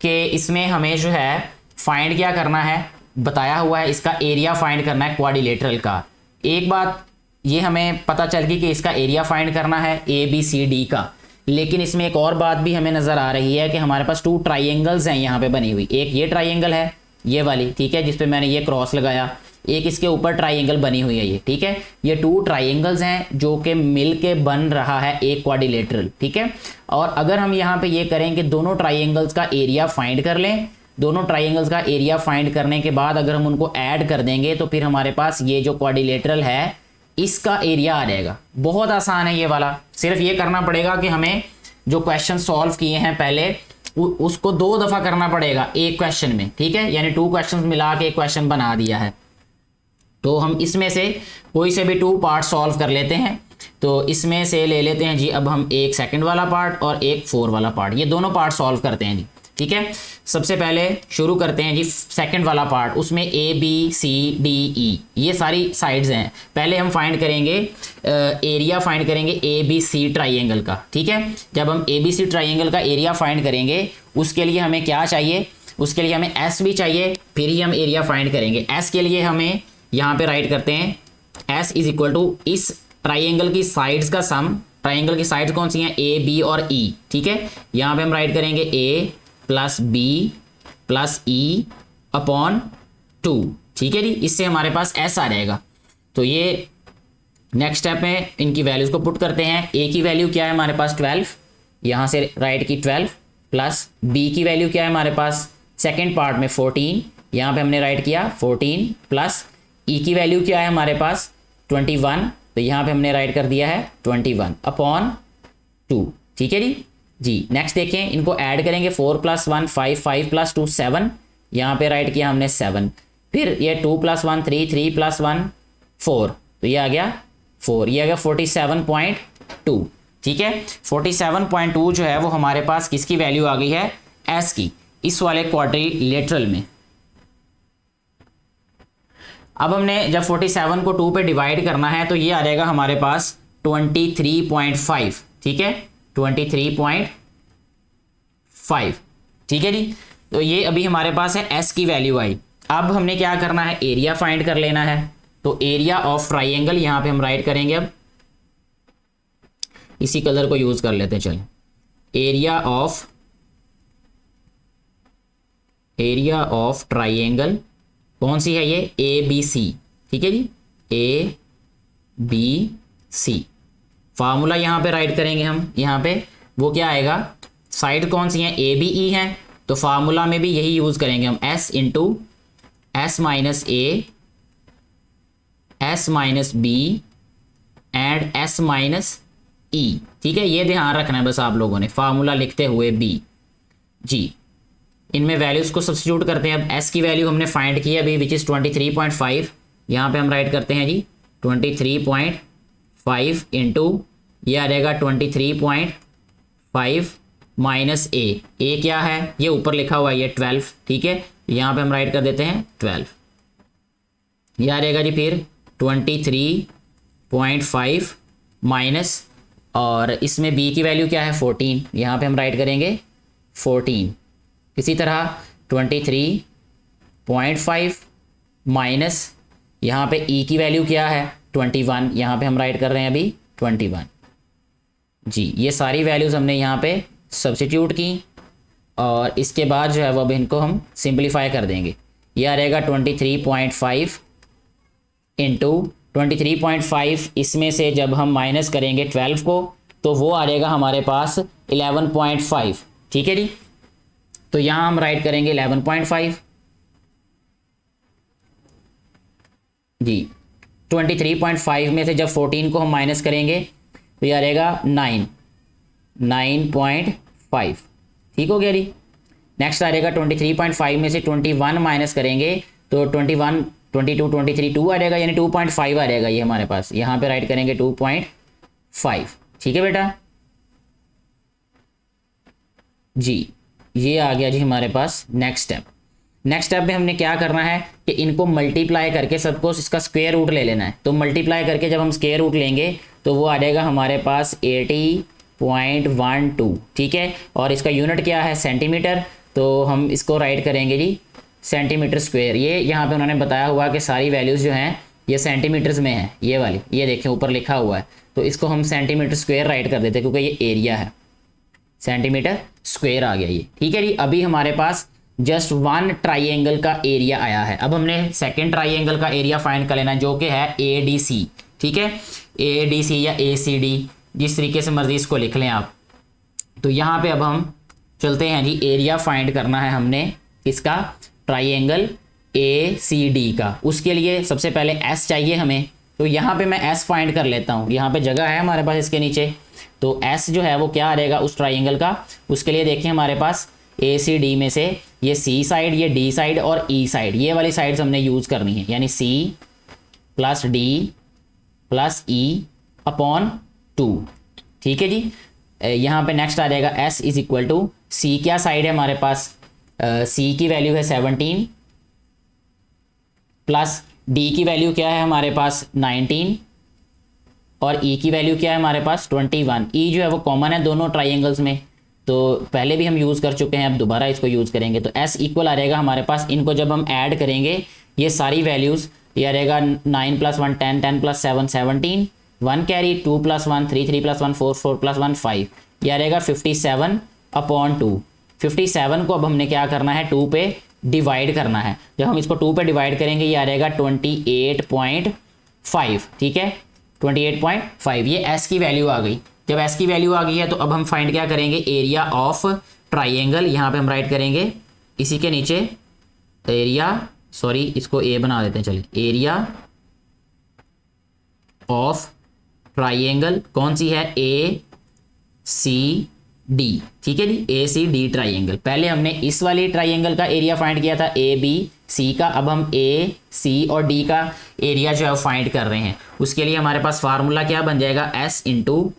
कि इसमें हमें जो है फाइंड क्या करना है, बताया हुआ है इसका एरिया फाइंड करना है क्वाड्रिलेटरल का। एक बात ये हमें पता चल गई कि इसका एरिया फाइंड करना है ABCD का, लेकिन इसमें एक और बात भी हमें नज़र आ रही है कि हमारे पास 2 ट्राइंगल्स हैं यहाँ पे बनी हुई। एक ये ट्राइंगल है ये वाली, ठीक है, जिस पे मैंने ये क्रॉस लगाया, एक इसके ऊपर ट्राइंगल बनी हुई है ये। ठीक है, ये 2 ट्राइंगल्स हैं जो कि मिल के बन रहा है एक क्वाड्रिलेटरल। ठीक है, और अगर हम यहाँ पे ये करें कि दोनों ट्राइंगल्स का एरिया फाइंड कर लें, दोनों ट्राइंगल्स का एरिया फाइंड करने के बाद अगर हम उनको ऐड कर देंगे तो फिर हमारे पास ये जो क्वाड्रिलेटरल है इसका एरिया आ जाएगा। बहुत आसान है ये वाला, सिर्फ ये करना पड़ेगा कि हमें जो क्वेश्चन सॉल्व किए हैं पहले उसको 2 दफ़ा करना पड़ेगा एक क्वेश्चन में, ठीक है, यानी 2 क्वेश्चन मिला के एक क्वेश्चन बना दिया है। तो हम इसमें से कोई से भी 2 पार्ट सॉल्व कर लेते हैं। तो इसमें से ले लेते हैं जी, अब हम एक सेकंड वाला पार्ट और एक 4 वाला पार्ट, ये दोनों पार्ट सॉल्व करते हैं जी, ठीक है। सबसे पहले शुरू करते हैं जी सेकंड वाला पार्ट, उसमें ए बी सी डी ई ये सारी साइड्स हैं। पहले हम फाइंड करेंगे एरिया फाइंड करेंगे ए बी सी ट्राइंगल का, ठीक है। जब हम ए बी सी ट्राइंगल का एरिया फाइंड करेंगे उसके लिए हमें क्या चाहिए, उसके लिए हमें एस भी चाहिए, फिर ही हम एरिया फाइंड करेंगे। एस के लिए हमें यहाँ पे राइट करते हैं एस इज इक्वल टू इस ट्राइंगल की साइड्स का सम। ट्राइंगल की साइड्स कौन सी हैं, ए बी और ई, ठीक है। यहाँ पे हम राइट करेंगे A plus B plus E upon 2, ठीक है जी। इससे हमारे पास एस आ जाएगा। तो ये नेक्स्ट स्टेप में इनकी वैल्यूज को पुट करते हैं। ए की वैल्यू क्या है हमारे पास 12, यहाँ से राइट की 12, प्लस बी की वैल्यू क्या है हमारे पास सेकेंड पार्ट में 14, यहाँ पे हमने राइट किया 14, प्लस ई की वैल्यू क्या है हमारे पास 21, तो यहाँ पे हमने राइट कर दिया है 21 अपॉन 2, ठीक है जी। नेक्स्ट देखें, इनको ऐड करेंगे 4 + 1 5, 5 + 2 7, यहाँ पे राइट किया हमने 7, फिर ये 2 + 1 3, 3 + 1 4, तो ये आ गया 4, ये आ गया 47.2, ठीक है। 47.2 जो है वो हमारे पास किसकी वैल्यू आ गई है, एस की, इस वाले क्वाड्रिलेटरल में। अब हमने जब 47 को 2 पे डिवाइड करना है तो ये आ जाएगा हमारे पास 23.5, ठीक है, 23.5, ठीक है जी। तो ये अभी हमारे पास है एस की वैल्यू आई। अब हमने क्या करना है, एरिया फाइंड कर लेना है। तो एरिया ऑफ ट्राइंगल यहाँ पे हम राइट करेंगे, अब इसी कलर को यूज कर लेते हैं, चलें। एरिया ऑफ ट्राइंगल कौन सी है ये, ए बी सी, ठीक है जी, ए बी सी। फार्मूला यहाँ पे राइट करेंगे हम, यहाँ पे वो क्या आएगा, साइड कौन सी है, ए बी ई है, तो फार्मूला में भी यही यूज करेंगे हम, S into S minus A, S minus B and S minus E, ठीक है। ये ध्यान रखना है बस आप लोगों ने फार्मूला लिखते हुए बी जी। इनमें वैल्यूज को सब्स्टिट्यूट करते हैं। अब एस की वैल्यू हमने फाइंड की है अभी, विच इज़ 23.5, यहाँ पे हम राइट करते हैं जी 23.5 इंटू ये आ जाएगा 23.5 माइनस ए क्या है, ये ऊपर लिखा हुआ है ये 12, ठीक है। यहाँ पे हम राइट कर देते हैं 12, ये आ जाएगा जी फिर 23.5 माइनस, और इसमें बी की वैल्यू क्या है 14, यहाँ पे हम राइट करेंगे 14। इसी तरह 23.5 माइनस यहाँ पे ई की वैल्यू क्या है 21, यहाँ पे हम राइट कर रहे हैं अभी 21 जी। ये सारी वैल्यूज़ हमने यहाँ पे सब्स्टिट्यूट की, और इसके बाद जो है वो अब इनको हम सिंप्लीफाई कर देंगे। ये आ रहेगा 23.5 इंटू 23.5, इसमें से जब हम माइनस करेंगे 12 को तो वो आ जाएगा हमारे पास 11.5, ठीक है जी। तो यहाँ हम राइट करेंगे 11.5 जी। 23.5 में से जब 14 को हम माइनस करेंगे तो ये आ रहेगा 9.5, ठीक हो गया जी। नेक्स्ट आ जाएगा 23.5 में से 21 माइनस करेंगे तो 21, 22, 23 2 आ जाएगा, यानी 2.5 आ जाएगा ये हमारे पास। यहाँ पे राइट करेंगे 2.5, ठीक है बेटा जी। ये आ गया जी हमारे पास नेक्स्ट स्टेप। नेक्स्ट स्टेप में हमने क्या करना है कि इनको मल्टीप्लाई करके सबको इसका स्क्वायर रूट ले लेना है। तो मल्टीप्लाई करके जब हम स्क्वायर रूट लेंगे तो वो आ जाएगा हमारे पास 80.12, ठीक है। और इसका यूनिट क्या है सेंटीमीटर, तो हम इसको राइट करेंगे जी सेंटीमीटर स्क्वायर। ये यहाँ पे उन्होंने बताया हुआ कि सारी वैल्यूज़ जो हैं ये सेंटीमीटर्स में है, ये वाली, ये देखें ऊपर लिखा हुआ है, तो इसको हम सेंटीमीटर स्क्वायर राइट कर देते हैं क्योंकि ये एरिया है, सेंटीमीटर स्क्वायर आ गया ये, ठीक है जी। अभी हमारे पास जस्ट 1 ट्राइंगल का एरिया आया है। अब हमने सेकंड ट्राइंगल का एरिया फाइंड कर लेना है जो कि है ए डी सी, ठीक है, ए डी सी या ए सी डी, जिस तरीके से मर्जी इसको लिख लें आप। तो यहाँ पे अब हम चलते हैं जी, एरिया फाइंड करना है हमने इसका ट्राइंगल ए सी डी का। उसके लिए सबसे पहले एस चाहिए हमें, तो यहाँ पे मैं एस फाइंड कर लेता हूँ। यहाँ पे जगह है हमारे पास इसके नीचे, तो एस जो है वो क्या आ रहेगा उस ट्राइंगल का। उसके लिए देखिए हमारे पास ए सी डी में से ये सी साइड, ये डी साइड और ई साइड, ये वाली साइड्स हमने यूज़ करनी है, यानी C plus D plus E upon 2। ठीक है जी। यहाँ पे नेक्स्ट आ जाएगा S is equal to C, क्या साइड है हमारे पास, सी की वैल्यू है 17 प्लस डी की वैल्यू क्या है हमारे पास 19 और ई की वैल्यू क्या है हमारे पास 21। ई जो है वो कॉमन है दोनों ट्राइंगल्स में, तो पहले भी हम यूज़ कर चुके हैं, अब दोबारा इसको यूज़ करेंगे। तो एस इक्वल आ जाएगा हमारे पास, इनको जब हम ऐड करेंगे ये सारी वैल्यूज़, ये आ जाएगा 9 + 1 10, 10 + 7 17, 1 कैरी, 2 + 1 3, 3 + 1 4, 4 + 1 5, ये आ जाएगा 57/2। 57 को अब हमने क्या करना है, 2 पे डिवाइड करना है। जब हम इसको 2 पे डिवाइड करेंगे ये आ जाएगा 28.5। ठीक है, 28.5, ये एस की वैल्यू आ गई। जब एस की वैल्यू आ गई है तो अब हम फाइंड क्या करेंगे, एरिया ऑफ ट्राइंगल। यहाँ पे हम राइट करेंगे इसी के नीचे एरिया, सॉरी इसको ए बना देते हैं, चलिए एरिया ऑफ ट्राइंगल कौन सी है, ए सी डी। ठीक है जी, ए सी डी ट्राइंगल। पहले हमने इस वाली ट्राइंगल का एरिया फाइंड किया था ए बी सी का, अब हम ए सी और डी का एरिया जो है फाइंड कर रहे हैं। उसके लिए हमारे पास फार्मूला क्या बन जाएगा, एस इंटू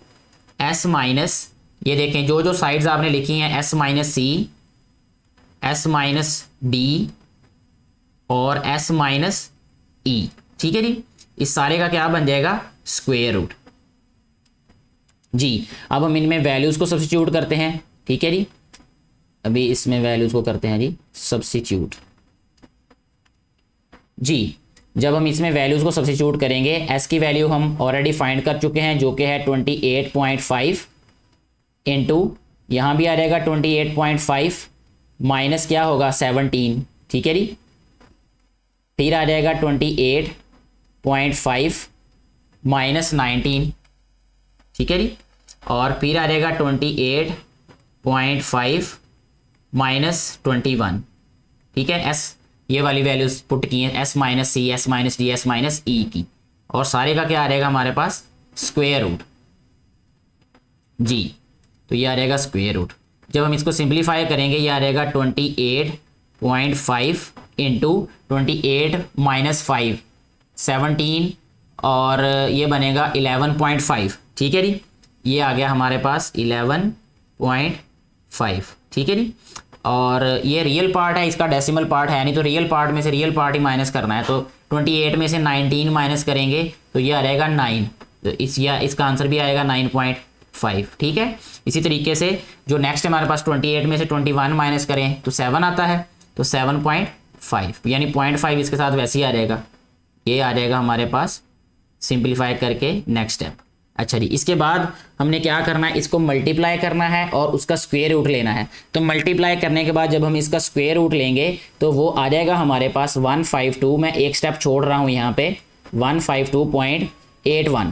एस माइनस, ये देखें जो जो साइड्स आपने लिखी हैं, S minus C, S minus D और एस माइनस ई। ठीक है जी, इस सारे का क्या बन जाएगा, स्क्वायर रूट जी। अब हम इनमें वैल्यूज़ को सब्स्टिट्यूट करते हैं। ठीक है जी, अभी इसमें वैल्यूज़ को करते हैं जी सब्स्टिट्यूट जी। जब हम इसमें वैल्यूज़ को सब्स्टिट्यूट करेंगे, एस की वैल्यू हम ऑलरेडी फाइंड कर चुके हैं जो कि है 28.5 इंटू, यहाँ भी आ जाएगा 28.5 माइनस क्या होगा 17। ठीक है जी, फिर आ जाएगा 28.5 माइनस 19। ठीक है जी, और फिर आ जाएगा 28.5 माइनस 21। ठीक है, एस ये वाली वैल्यूज पुट की हैं, S minus C, S minus D, S minus E की, और सारे का क्या आ जाएगा हमारे पास, स्क्वायर रूट जी। तो ये आ जाएगा स्क्वायर रूट। जब हम इसको सिंप्लीफाई करेंगे ये आ जाएगा 28.5 इंटू 28 माइनस 5 17 और ये बनेगा 11.5। ठीक है जी, ये आ गया हमारे पास 11.5। ठीक है जी, और ये रियल पार्ट है, इसका डेसिमल पार्ट है नहीं, तो रियल पार्ट में से रियल पार्ट ही माइनस करना है। तो 28 में से 19 माइनस करेंगे तो ये आ जाएगा 9, तो इसका आंसर भी आएगा 9.5। ठीक है, इसी तरीके से जो नेक्स्ट हमारे पास 28 में से 21 माइनस करें तो 7 आता है, तो 7.5 यानी 0.5 इसके साथ वैसे ही आ जाएगा। ये आ जाएगा हमारे पास सिंप्लीफाई करके नेक्स्ट स्टेप। अच्छा जी, इसके बाद हमने क्या करना है, इसको मल्टीप्लाई करना है और उसका स्क्वायर रूट लेना है। तो मल्टीप्लाई करने के बाद जब हम इसका स्क्वायर रूट लेंगे तो वो आ जाएगा हमारे पास 152, मैं एक स्टेप छोड़ रहा हूँ यहाँ पे, 152.81।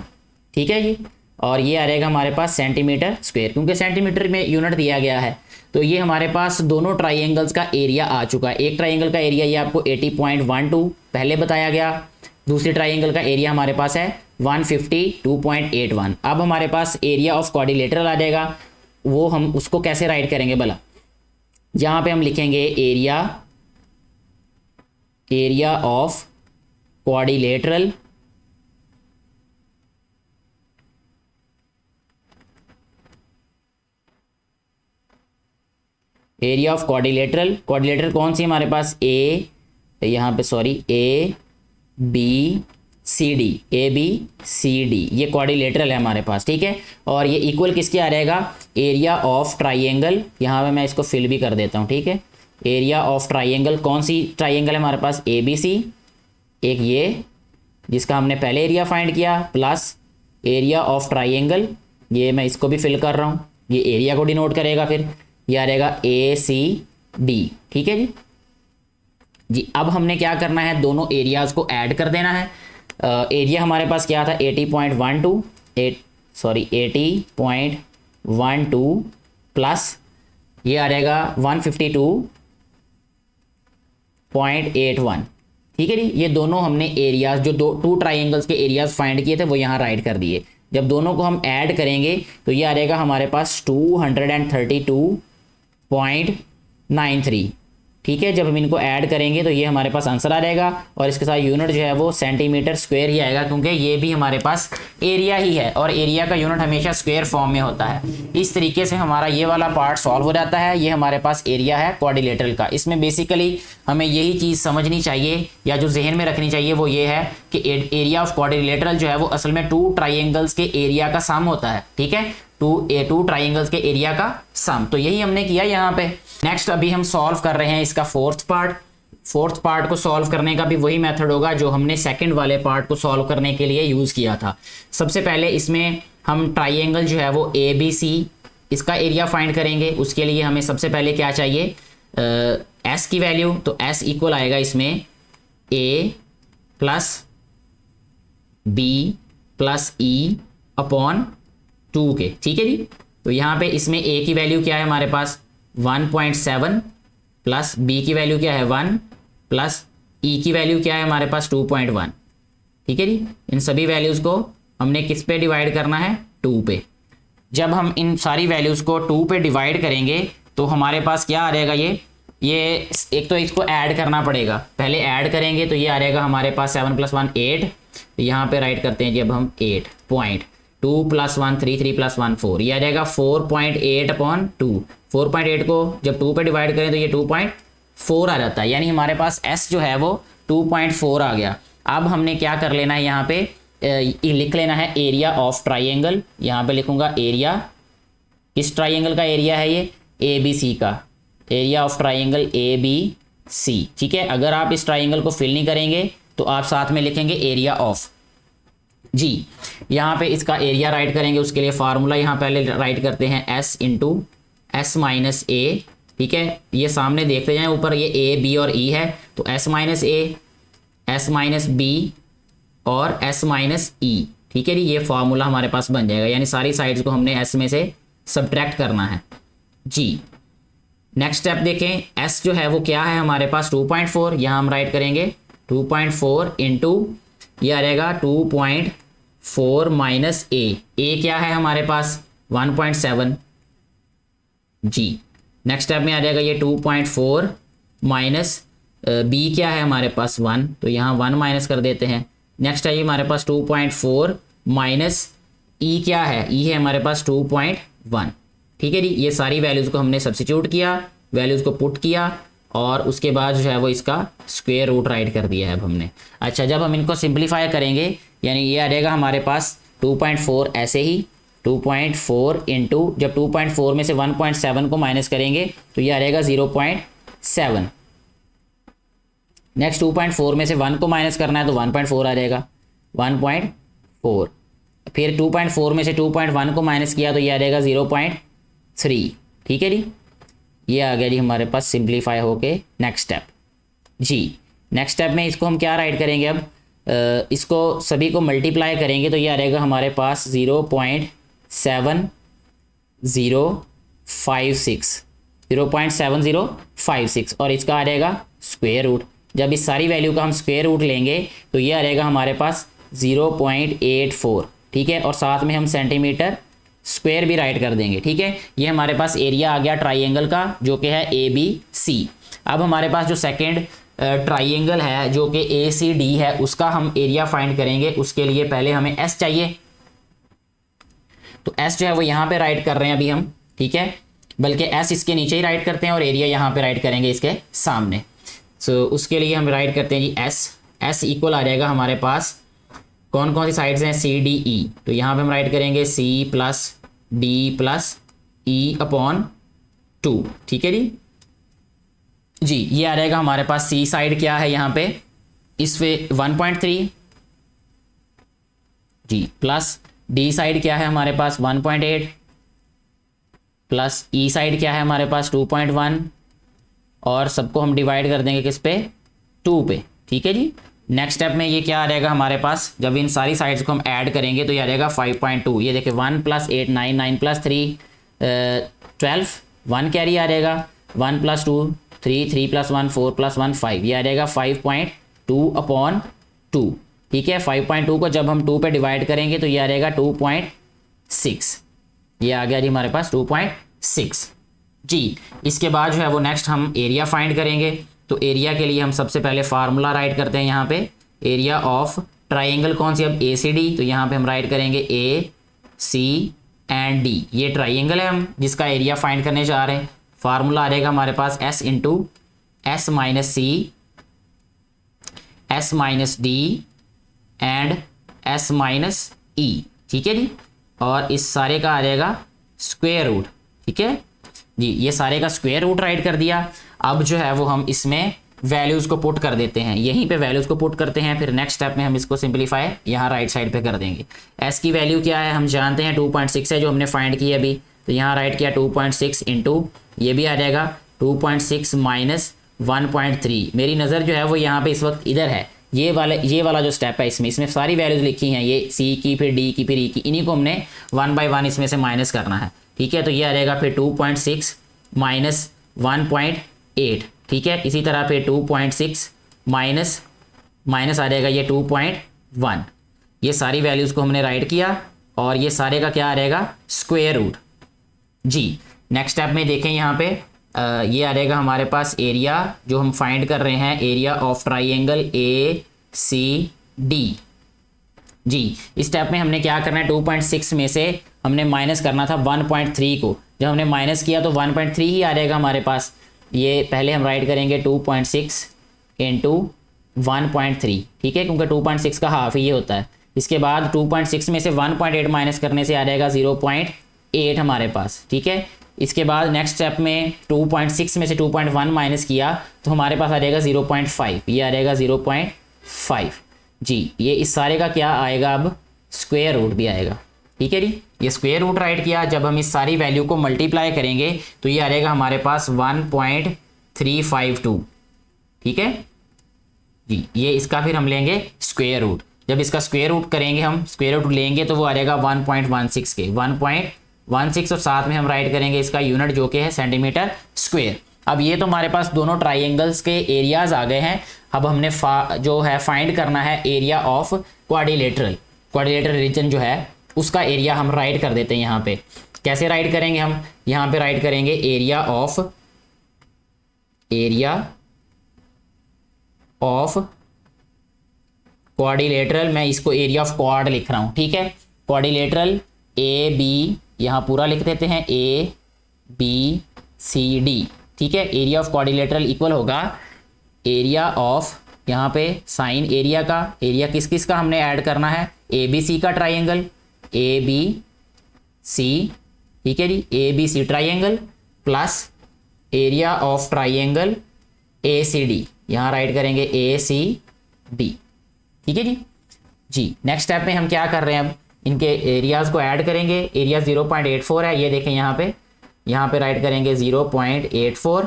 ठीक है जी, और ये आ जाएगा हमारे पास सेंटीमीटर स्क्वायर, क्योंकि सेंटीमीटर में यूनिट दिया गया है। तो ये हमारे पास दोनों ट्राइंगल्स का एरिया आ चुका है। एक ट्राइंगल का एरिया ये आपको 80.12 पहले बताया गया, दूसरे ट्राइंगल का एरिया हमारे पास है 152.81। अब हमारे पास एरिया ऑफ क्वाड्रिलेटरल आ जाएगा, वो हम उसको कैसे राइट करेंगे भला, जहाँ पे हम लिखेंगे area of quadrilateral area of quadrilateral कौन सी हमारे पास, ए यहाँ पे sorry A B C D, A B C D, ये क्वाड्रिलेटरल है हमारे पास। ठीक है, और ये इक्वल किसके आ जाएगा, एरिया ऑफ ट्राइंगल, यहाँ पे मैं इसको फिल भी कर देता हूँ। ठीक है, एरिया ऑफ ट्राइंगल कौन सी ट्राइंगल है हमारे पास, ए बी सी, एक ये जिसका हमने पहले एरिया फाइंड किया, प्लस एरिया ऑफ ट्राइंगल, ये मैं इसको भी फिल कर रहा हूँ, ये एरिया को डिनोट करेगा, फिर ये आ जाएगा ए सी डी। ठीक है जी जी, अब हमने क्या करना है, दोनों एरियाज को ऐड कर देना है। एरिया हमारे पास क्या था 80.12 प्लस ये आ जाएगा 152.81। ठीक है जी, ये दोनों हमने एरियाज जो टू ट्राइंगल्स के एरियाज फाइंड किए थे वो यहाँ राइट कर दिए। जब दोनों को हम ऐड करेंगे तो ये आ जाएगा हमारे पास 232.8 93। ठीक है, जब हम इनको ऐड करेंगे तो ये हमारे पास आंसर आ जाएगा और इसके साथ यूनिट जो है वो सेंटीमीटर स्क्वायर ही आएगा, क्योंकि ये भी हमारे पास एरिया ही है और एरिया का यूनिट हमेशा स्क्वायर फॉर्म में होता है। इस तरीके से हमारा ये वाला पार्ट सॉल्व हो जाता है। ये हमारे पास एरिया है क्वाड्रिलेटरल का। इसमें बेसिकली हमें यही चीज़ समझनी चाहिए या जो जहन में रखनी चाहिए वो ये है कि एरिया ऑफ क्वाड्रिलेटरल जो है वो असल में 2 ट्राइंगल्स के एरिया का सम होता है। ठीक है, 2 ट्राइंगल्स के एरिया का सम, तो यही हमने किया यहाँ पे। नेक्स्ट अभी हम सॉल्व कर रहे हैं इसका फोर्थ पार्ट को सॉल्व करने का भी वही मेथड होगा जो हमने सेकंड वाले पार्ट को सॉल्व करने के लिए यूज़ किया था। सबसे पहले इसमें हम ट्राइंगल जो है वो ABC इसका एरिया फाइंड करेंगे। उसके लिए हमें सबसे पहले क्या चाहिए, S की वैल्यू। तो S इक्वल आएगा इसमें A plus B plus E upon 2 के। ठीक है जी, तो यहाँ पे इसमें A की वैल्यू क्या है हमारे पास 1.7 प्लस B की वैल्यू क्या है 1 प्लस E की वैल्यू क्या है हमारे पास 2.1। ठीक है जी, इन सभी वैल्यूज़ को हमने किस पे डिवाइड करना है 2 पे। जब हम इन सारी वैल्यूज़ को 2 पे डिवाइड करेंगे तो हमारे पास क्या आ जाएगा, ये एक तो इसको ऐड करना पड़ेगा। पहले ऐड करेंगे तो ये आ जाएगा हमारे पास 7 + 1 8। तो यहाँ पे राइट करते हैं जी अब हम 8.2 + 1 3 3 + 1 4। ये आ जाएगा 4.8 अपॉन 2। 4.8 को जब 2 पे डिवाइड करें तो ये 2.4 आ जाता है, यानी हमारे पास S जो है वो 2.4 आ गया। अब हमने क्या कर लेना है, यहाँ पे लिख लेना है एरिया ऑफ ट्राइंगल। यहाँ पे लिखूंगा एरिया, किस ट्राइंगल का एरिया है ये ABC का, एरिया ऑफ ट्राइंगल ABC। ठीक है, अगर आप इस ट्राइंगल को फिल नहीं करेंगे तो आप साथ में लिखेंगे एरिया ऑफ जी। यहाँ पे इसका एरिया राइट करेंगे, उसके लिए फार्मूला यहाँ पहले राइट करते हैं S × S - A। ठीक है, ये सामने देखते जाएं, ऊपर ये A B और E है, तो S - A S - B और S - E। ठीक है जी, ये फार्मूला हमारे पास बन जाएगा, यानी सारी साइड्स को हमने S में से सब्ट्रैक्ट करना है जी। नेक्स्ट स्टेप देखें, S जो है वो क्या है हमारे पास 2.4। यहाँ हम राइट करेंगे 2.4 × ये आ जाएगा 2.4 - A क्या है हमारे पास 1.7 जी। नेक्स्ट स्टेप में आ जाएगा ये 2.4 माइनस B क्या है हमारे पास 1, तो यहाँ 1 माइनस कर देते हैं। नेक्स्ट है ये हमारे पास 2.4 माइनस E क्या है, E है हमारे पास 2.1। ठीक है जी, ये सारी वैल्यूज़ को हमने सब्स्टिट्यूट किया, वैल्यूज़ को पुट किया और उसके बाद जो है वो इसका स्क्वायर रूट राइट कर दिया है अब हमने। अच्छा, जब हम इनको सिंप्लीफाई करेंगे यानी ये आ जाएगा हमारे पास 2.4 ऐसे ही 2.4 × जब 2.4 में से 1.7 को माइनस करेंगे तो ये आ जाएगा 0.7। नेक्स्ट 2.4 में से 1 को माइनस करना है तो 1.4 आ जाएगा 1.4। फिर 2.4 में से 2.1 को माइनस किया तो ये आ जाएगा 0.3। ठीक है जी, ये आ गया जी हमारे पास सिंप्लीफाई होके नेक्स्ट स्टेप जी। नेक्स्ट स्टेप में इसको हम क्या राइट करेंगे, अब इसको सभी को मल्टीप्लाई करेंगे तो ये आ जाएगा हमारे पास 0.7056 और इसका आ जाएगा स्क्वायर रूट। जब इस सारी वैल्यू का हम स्क्वायर रूट लेंगे तो ये आ जाएगा हमारे पास 0.84। ठीक है, और साथ में हम सेंटीमीटर स्क्वायर भी राइट कर देंगे। ठीक है, ये हमारे पास एरिया आ गया ट्राइंगल का जो कि है ABC। अब हमारे पास जो सेकेंड ट्राइंगल है जो कि ACD है उसका हम एरिया फाइंड करेंगे। उसके लिए पहले हमें S चाहिए, तो S जो है वो यहाँ पे राइट कर रहे हैं अभी हम। ठीक है, बल्कि S इसके नीचे ही राइट करते हैं और एरिया यहाँ पे राइट करेंगे इसके सामने। उसके लिए हम राइट करते हैं जी S इक्वल आ जाएगा हमारे पास, कौन कौन सी साइड्स हैं CDE, तो यहाँ पे हम राइट करेंगे C + D + E अपॉन 2। ठीक है जी, ये आ जाएगा हमारे पास C साइड क्या है यहाँ पे इस पे 1.3 जी, प्लस D साइड क्या है हमारे पास 1.8 प्लस E साइड क्या है हमारे पास 2.1 और सबको हम डिवाइड कर देंगे किस पे 2 पे। ठीक है जी, नेक्स्ट स्टेप में ये क्या आ जाएगा हमारे पास, जब इन सारी साइड्स को हम ऐड करेंगे तो ये आ जाएगा 5.2। ये देखिए 1 + 8 9 9 + 3 12 1 कैरी आ जाएगा 1 + 2 3 3 + 1 4 + 1 5। ये आ जाएगा 5.2 अपॉन 2। ठीक है, 5.2 को जब हम 2 पे डिवाइड करेंगे तो ये आ जाएगा 2.6। ये आ गया जी हमारे पास 2.6। जी। इसके बाद जो है वो नेक्स्ट हम एरिया फाइंड करेंगे। तो एरिया के लिए हम सबसे पहले फार्मूला राइट करते हैं यहाँ पे, एरिया ऑफ ट्राइंगल कौन सी, अब ए सी डी, तो यहाँ पे हम राइट करेंगे ए सी एंड डी, ये ट्राइंगल है हम जिसका एरिया फाइंड करने जा रहे हैं। फार्मूला आ रहेगा हमारे पास S into S minus C S minus D and S minus E, ठीक है जी। और इस सारे का आ जाएगा स्क्वायर रूट, ठीक है जी। ये सारे का स्क्वायर रूट राइट कर दिया। अब जो है वो हम इसमें वैल्यूज़ को पुट कर देते हैं, यहीं पे वैल्यूज़ को पुट करते हैं। फिर नेक्स्ट स्टेप में हम इसको सिंपलीफाई यहाँ राइट साइड पे कर देंगे। एस की वैल्यू क्या है हम जानते हैं, 2.6 है जो हमने फाइंड की अभी, तो यहाँ राइट किया 2.6 इंटू ये भी आ जाएगा 2.6 माइनस 1.3। मेरी नज़र जो है वो यहाँ पे इस वक्त इधर है, ये वाला जो स्टेप है इसमें सारी वैल्यूज़ लिखी हैं, ये सी की फिर डी की फिर ई की, इन्हीं को हमने 1 बाय 1 इसमें से माइनस करना है, ठीक है। तो ये आ जाएगा फिर 2.6 माइनस 1.8, ठीक है। इसी तरह फिर 2.6 माइनस आ जाएगा ये 2.1। ये सारी वैल्यूज़ को हमने राइट किया और ये सारे का क्या आ जाएगा स्क्वायर रूट जी। नेक्स्ट स्टेप में देखें यहाँ पे ये आ जाएगा हमारे पास एरिया जो हम फाइंड कर रहे हैं, area of triangle A C D जी। इस स्टेप में हमने क्या करना है, 2.6 में से हमने माइनस करना था 1.3 को। जब हमने माइनस किया तो 1.3 ही आ जाएगा हमारे पास। ये पहले हम राइट करेंगे 2.6 इंटू 1.3, ठीक है, क्योंकि 2.6 का हाफ ये होता है। इसके बाद 2.6 में से 1.8 माइनस करने से आ जाएगा 0.8 हमारे पास, ठीक है। इसके बाद नेक्स्ट स्टेप में 2.6 में से 2.1 माइनस किया तो हमारे पास आ जाएगा 0.5, ये आ जाएगा 0.5 जी। ये इस सारे का क्या आएगा अब स्क्वायर रूट भी आएगा, ठीक है जी। ये स्क्वायर रूट राइट किया। जब हम इस सारी वैल्यू को मल्टीप्लाई करेंगे तो ये आ जाएगा हमारे पास 1.352, ठीक है जी। ये इसका फिर हम लेंगे स्क्वायर रूट। जब इसका स्क्वायर रूट करेंगे, हम स्क्वायर रूट लेंगे तो वो आ जाएगा 1.16 के 1.16 और साथ में हम राइट करेंगे इसका यूनिट जो कि है सेंटीमीटर स्क्वायर। अब ये तो हमारे पास दोनों ट्राइंगल्स के एरियाज आ गए हैं। अब हमने जो है फाइंड करना है एरिया ऑफ क्वाड्रिलेटरल रीजन जो है उसका एरिया हम राइट कर देते हैं यहाँ पे। कैसे राइट करेंगे हम, यहाँ पे राइट करेंगे एरिया ऑफ क्वाड्रिलेटरल, मैं इसको एरिया ऑफ क्वाड लिख रहा हूँ, ठीक है। क्वाड्रिलेटरल ए बी यहाँ पूरा लिख देते हैं ए बी सी डी, ठीक है। एरिया ऑफ क्वाड्रिलेटरल इक्वल होगा एरिया ऑफ, यहाँ पे साइन एरिया का, एरिया किस किस का हमने ऐड करना है, ए बी सी का ट्राइंगल ए बी सी, ठीक है जी, A B C triangle plus area of triangle A C D, यहाँ राइट करेंगे ए सी डी, ठीक है जी। नेक्स्ट स्टेप में हम क्या कर रहे हैं, अब इनके एरियाज को ऐड करेंगे। एरिया 0.84 है, ये देखें यहाँ पे राइट करेंगे 0.84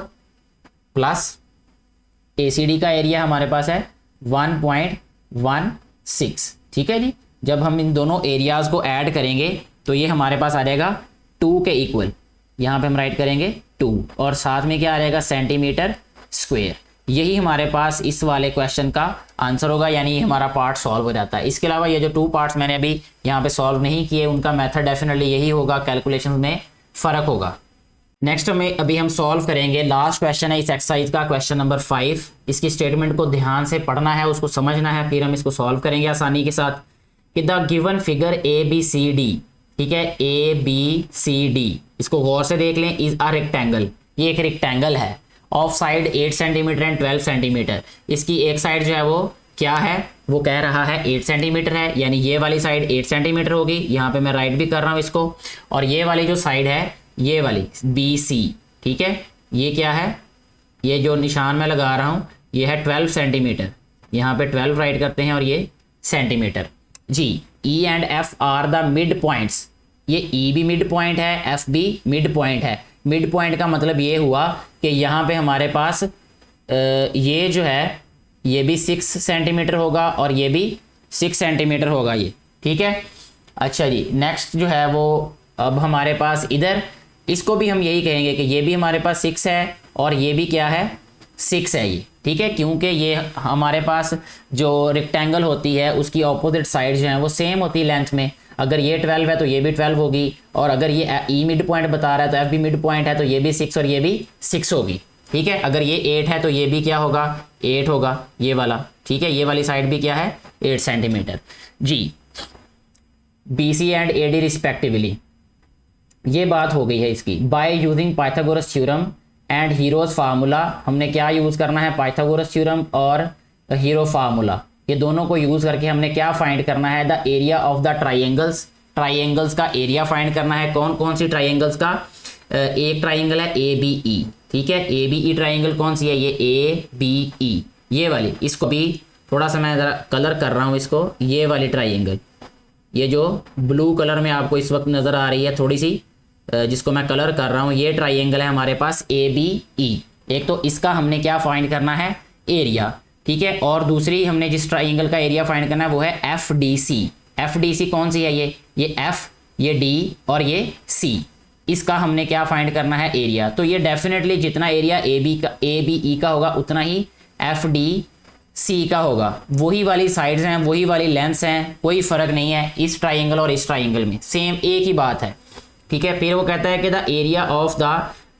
प्लस ACD का एरिया हमारे पास है 1.16, ठीक है जी। जब हम इन दोनों एरियाज को ऐड करेंगे तो ये हमारे पास आ जाएगा 2 के इक्वल, यहाँ पे हम राइट करेंगे 2 और साथ में क्या आ जाएगा सेंटीमीटर स्क्वायर। यही हमारे पास इस वाले क्वेश्चन का आंसर होगा, यानी ये हमारा पार्ट सॉल्व हो जाता है। इसके अलावा ये जो 2 पार्ट्स मैंने अभी यहाँ पे सॉल्व नहीं किए उनका मेथड डेफिनेटली यही होगा, कैलकुलेशन में फ़र्क होगा। नेक्स्ट में अभी हम सॉल्व करेंगे, लास्ट क्वेश्चन है इस एक्सरसाइज का, क्वेश्चन नंबर 5। इसकी स्टेटमेंट को ध्यान से पढ़ना है, उसको समझना है, फिर हम इसको सॉल्व करेंगे आसानी के साथ। कि the given figure A B C D, ठीक है, ए बी सी डी, इसको गौर से देख लें, इज अ रेक्टेंगल, ये एक रेक्टेंगल है of side 8 centimetre and 12 centimetre. इसकी एक साइड जो है वो क्या है, वो कह रहा है 8 सेंटीमीटर है, यानी ये वाली साइड 8 सेंटीमीटर होगी। यहाँ पे मैं राइट भी कर रहा हूँ इसको। और ये वाली जो साइड है, ये वाली BC, ठीक है, ये क्या है, ये जो निशान मैं लगा रहा हूँ ये है 12 सेंटीमीटर, यहाँ पे 12 राइट करते हैं और ये सेंटीमीटर जी। E and F are the midpoints, ये E भी मिड पॉइंट है, F भी मिड पॉइंट है। मिड पॉइंट का मतलब ये हुआ कि यहाँ पे हमारे पास ये जो है ये भी 6 सेंटीमीटर होगा और ये भी 6 सेंटीमीटर होगा ये, ठीक है। अच्छा जी, नेक्स्ट जो है वो अब हमारे पास इधर, इसको भी हम यही कहेंगे कि ये भी हमारे पास 6 है और ये भी क्या है 6 है ये, ठीक है, क्योंकि ये हमारे पास जो रेक्टेंगल होती है उसकी ऑपोजिट साइड जो है वो सेम होती है लेंथ में। अगर ये 12 है तो ये भी 12 होगी, और अगर ये ई मिड पॉइंट बता रहा है तो एफ भी मिड पॉइंट है, तो ये भी 6 और ये भी 6 होगी। ठीक है, अगर ये 8 है तो ये भी क्या होगा, 8 होगा ये वाला। ठीक है, ये वाली साइड भी क्या है, 8 सेंटीमीटर जी। BC एंड AD रिस्पेक्टिवली, ये बात हो गई है इसकी। By using Pythagoras theorem and Heron's formula, हमने क्या यूज़ करना है, पाइथागोरस थ्योरम और हीरो फार्मूला, ये दोनों को यूज़ करके हमने क्या फाइंड करना है, the area of the triangles, triangles का एरिया फाइंड करना है। कौन कौन सी ट्राइंगल्स का, एक ट्राइंगल है ABE। ठीक है, ABE ट्राइंगल कौन सी है, ये ABE ये वाली, इसको भी थोड़ा सा मैं ज़रा कलर कर रहा हूँ इसको, ये वाली ट्राइंगल, ये जो ब्लू कलर में आपको इस वक्त नज़र आ रही है थोड़ी सी, जिसको मैं कलर कर रहा हूँ, ये ट्राइंगल है हमारे पास ABE। एक तो इसका हमने क्या फाइंड करना है, एरिया। ठीक है, और दूसरी हमने जिस ट्राइंगल का एरिया फाइंड करना है वो है FDC। FDC कौन सी है, ये F, ये D और ये C, इसका हमने क्या फाइंड करना है, एरिया। तो ये डेफिनेटली जितना एरिया ABE का होगा उतना ही FDC का होगा। वही वाली साइड्स हैं, वही वाली लेंथ्स हैं, कोई फ़र्क नहीं है इस ट्राइंगल और इस ट्राइंगल में, सेम एक ही बात है। ठीक है, फिर वो कहता है कि the area of the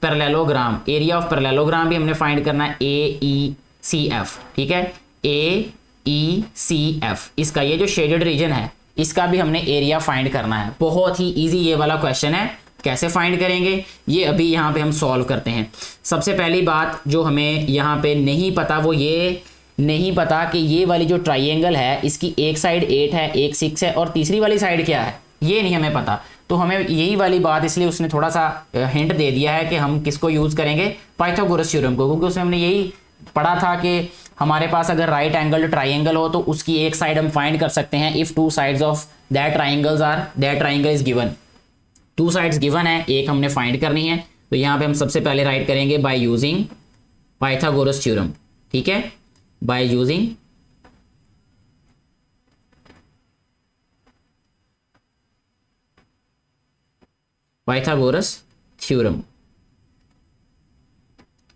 parallelogram, area of parallelogram भी हमने फाइंड करना है AECF। ठीक है, AECF, इसका ये जो शेडेड रीजन है इसका भी हमने एरिया फाइंड करना है। बहुत ही इजी ये वाला क्वेश्चन है, कैसे फाइंड करेंगे ये अभी यहाँ पे हम सॉल्व करते हैं। सबसे पहली बात जो हमें यहाँ पे नहीं पता वो ये नहीं पता कि ये वाली जो ट्राइंगल है इसकी एक साइड 8 है, एक 6 है, और तीसरी वाली साइड क्या है ये नहीं हमें पता। तो हमें यही वाली बात, इसलिए उसने थोड़ा सा हिंट दे दिया है कि हम किसको यूज़ करेंगे, पाइथागोरस थ्योरम को, क्योंकि उसमें हमने यही पढ़ा था कि हमारे पास अगर राइट एंगल ट्राइंगल हो तो उसकी एक साइड हम फाइंड कर सकते हैं if two sides of that triangle is given. Two sides given है, एक हमने फाइंड करनी है, तो यहाँ पे हम सबसे पहले राइट करेंगे बाय यूजिंग पाइथागोरस थ्योरम। ठीक है, बाय यूजिंग पाइथागोरस थ्योरम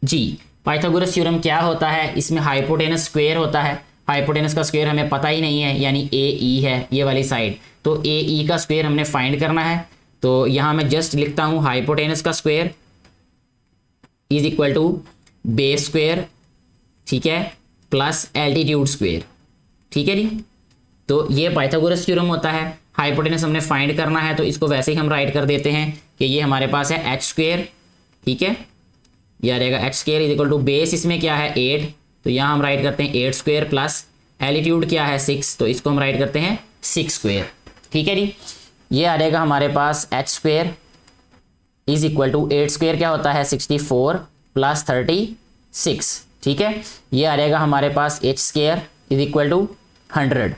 जी। पाइथागोरस थ्योरम क्या होता है, इसमें हाइपोटेनस स्क्वायर होता है, हाइपोटेनस का स्क्वायर हमें पता ही नहीं है, यानी AE है ये वाली साइड, तो AE का स्क्वायर हमने फाइंड करना है। तो यहाँ मैं जस्ट लिखता हूँ हाइपोटेनस का square is equal to base square, ठीक है, प्लस एल्टीट्यूड स्क्वायर। ठीक है जी, तो ये पाइथागोरस थ्योरम होता है। हाइपोटेनस हमने फाइंड करना है तो इसको वैसे ही हम राइट कर देते हैं कि ये हमारे पास है h स्क्वायर। ठीक है, यह रहेगा h square is equal to base, इसमें क्या है 8, तो यहाँ हम राइट करते हैं 8 स्क्वायर, प्लस एल्टीट्यूड क्या है 6, तो इसको हम राइट करते हैं 6 स्क्वायर। ठीक है जी, ये आ जाएगा हमारे पास h square is equal to 8 square क्या होता है 64 प्लस 36। ठीक है, ये आ जाएगा हमारे पास h square is equal to 100,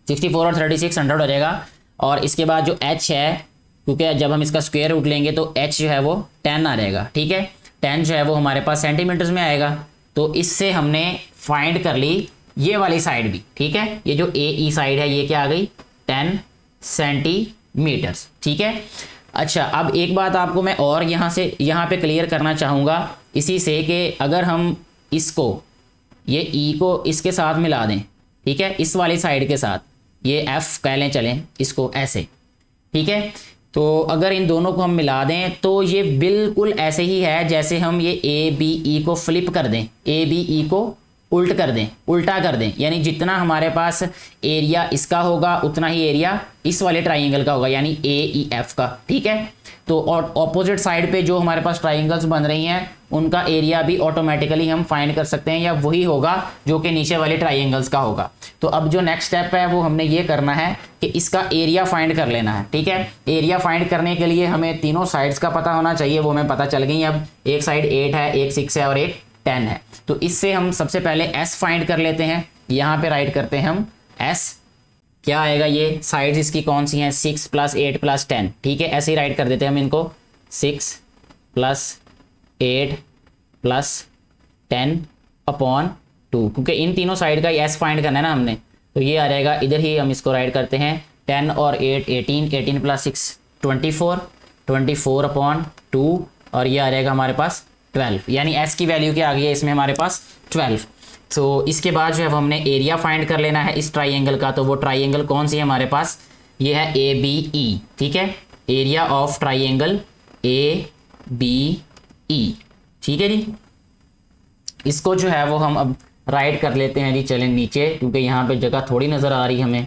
64 और 36 100 हो जाएगा। और इसके बाद जो h है, क्योंकि जब हम इसका स्क्वायर रूट लेंगे तो h जो है वो 10 आ जाएगा। ठीक है, 10 जो है वो हमारे पास सेंटीमीटर्स में आएगा, तो इससे हमने फाइंड कर ली ये वाली साइड भी। ठीक है, ये जो AE साइड है ये क्या आ गई 10 सेंटीमीटर्स। ठीक है, अच्छा अब एक बात आपको मैं और यहाँ पे क्लियर करना चाहूँगा इसी से, कि अगर हम इसको ये E को इसके साथ मिला दें, ठीक है, इस वाली साइड के साथ, ये F कह लें चलें इसको ऐसे, ठीक है, तो अगर इन दोनों को हम मिला दें तो ये बिल्कुल ऐसे ही है जैसे हम ये ABE को फ्लिप कर दें, ABE को उल्टा कर दें, यानी जितना हमारे पास एरिया इसका होगा उतना ही एरिया इस वाले ट्राइंगल का होगा, यानी AEF का। ठीक है, तो और ऑपोजिट साइड पे जो हमारे पास ट्राइंगल्स बन रही हैं उनका एरिया भी ऑटोमेटिकली हम फाइंड कर सकते हैं, या वही होगा जो कि नीचे वाले ट्राइंगल्स का होगा। तो अब जो नेक्स्ट स्टेप है वो हमने ये करना है कि इसका एरिया फाइंड कर लेना है। ठीक है, एरिया फाइंड करने के लिए हमें तीनों साइड्स का पता होना चाहिए, वो हमें पता चल गई। अब एक साइड 8 है, एक 6 है और एक 10 है, तो इससे हम सबसे पहले S फाइंड कर लेते हैं। यहाँ पे राइट करते हैं हम S, क्या आएगा, ये साइड्स इसकी कौन सी हैं 6 प्लस 8 प्लस 10। ठीक है, ऐसे ही राइट कर देते हैं हम इनको 6 प्लस 8 प्लस 10 अपॉन 2, क्योंकि इन तीनों साइड का S फाइंड करना है ना हमने, तो ये आ जाएगा इधर ही हम इसको राइट करते हैं 10 और 8 18, 18 प्लस 6 24, 24 अपॉन 2, और ये आ जाएगा हमारे पास 12, यानी S की वैल्यू क्या आ गई है इसमें हमारे पास 12। तो इसके बाद जो है वो हमने एरिया फाइंड कर लेना है इस ट्राइंगल का। तो वो ट्राइंगल कौन सी है हमारे पास, ये है ए बी ई, ठीक है, area of triangle A B E, ठीक है जी। इसको जो है वो हम अब राइट कर लेते हैं जी, चलें नीचे, क्योंकि यहाँ पे जगह थोड़ी नज़र आ रही है हमें,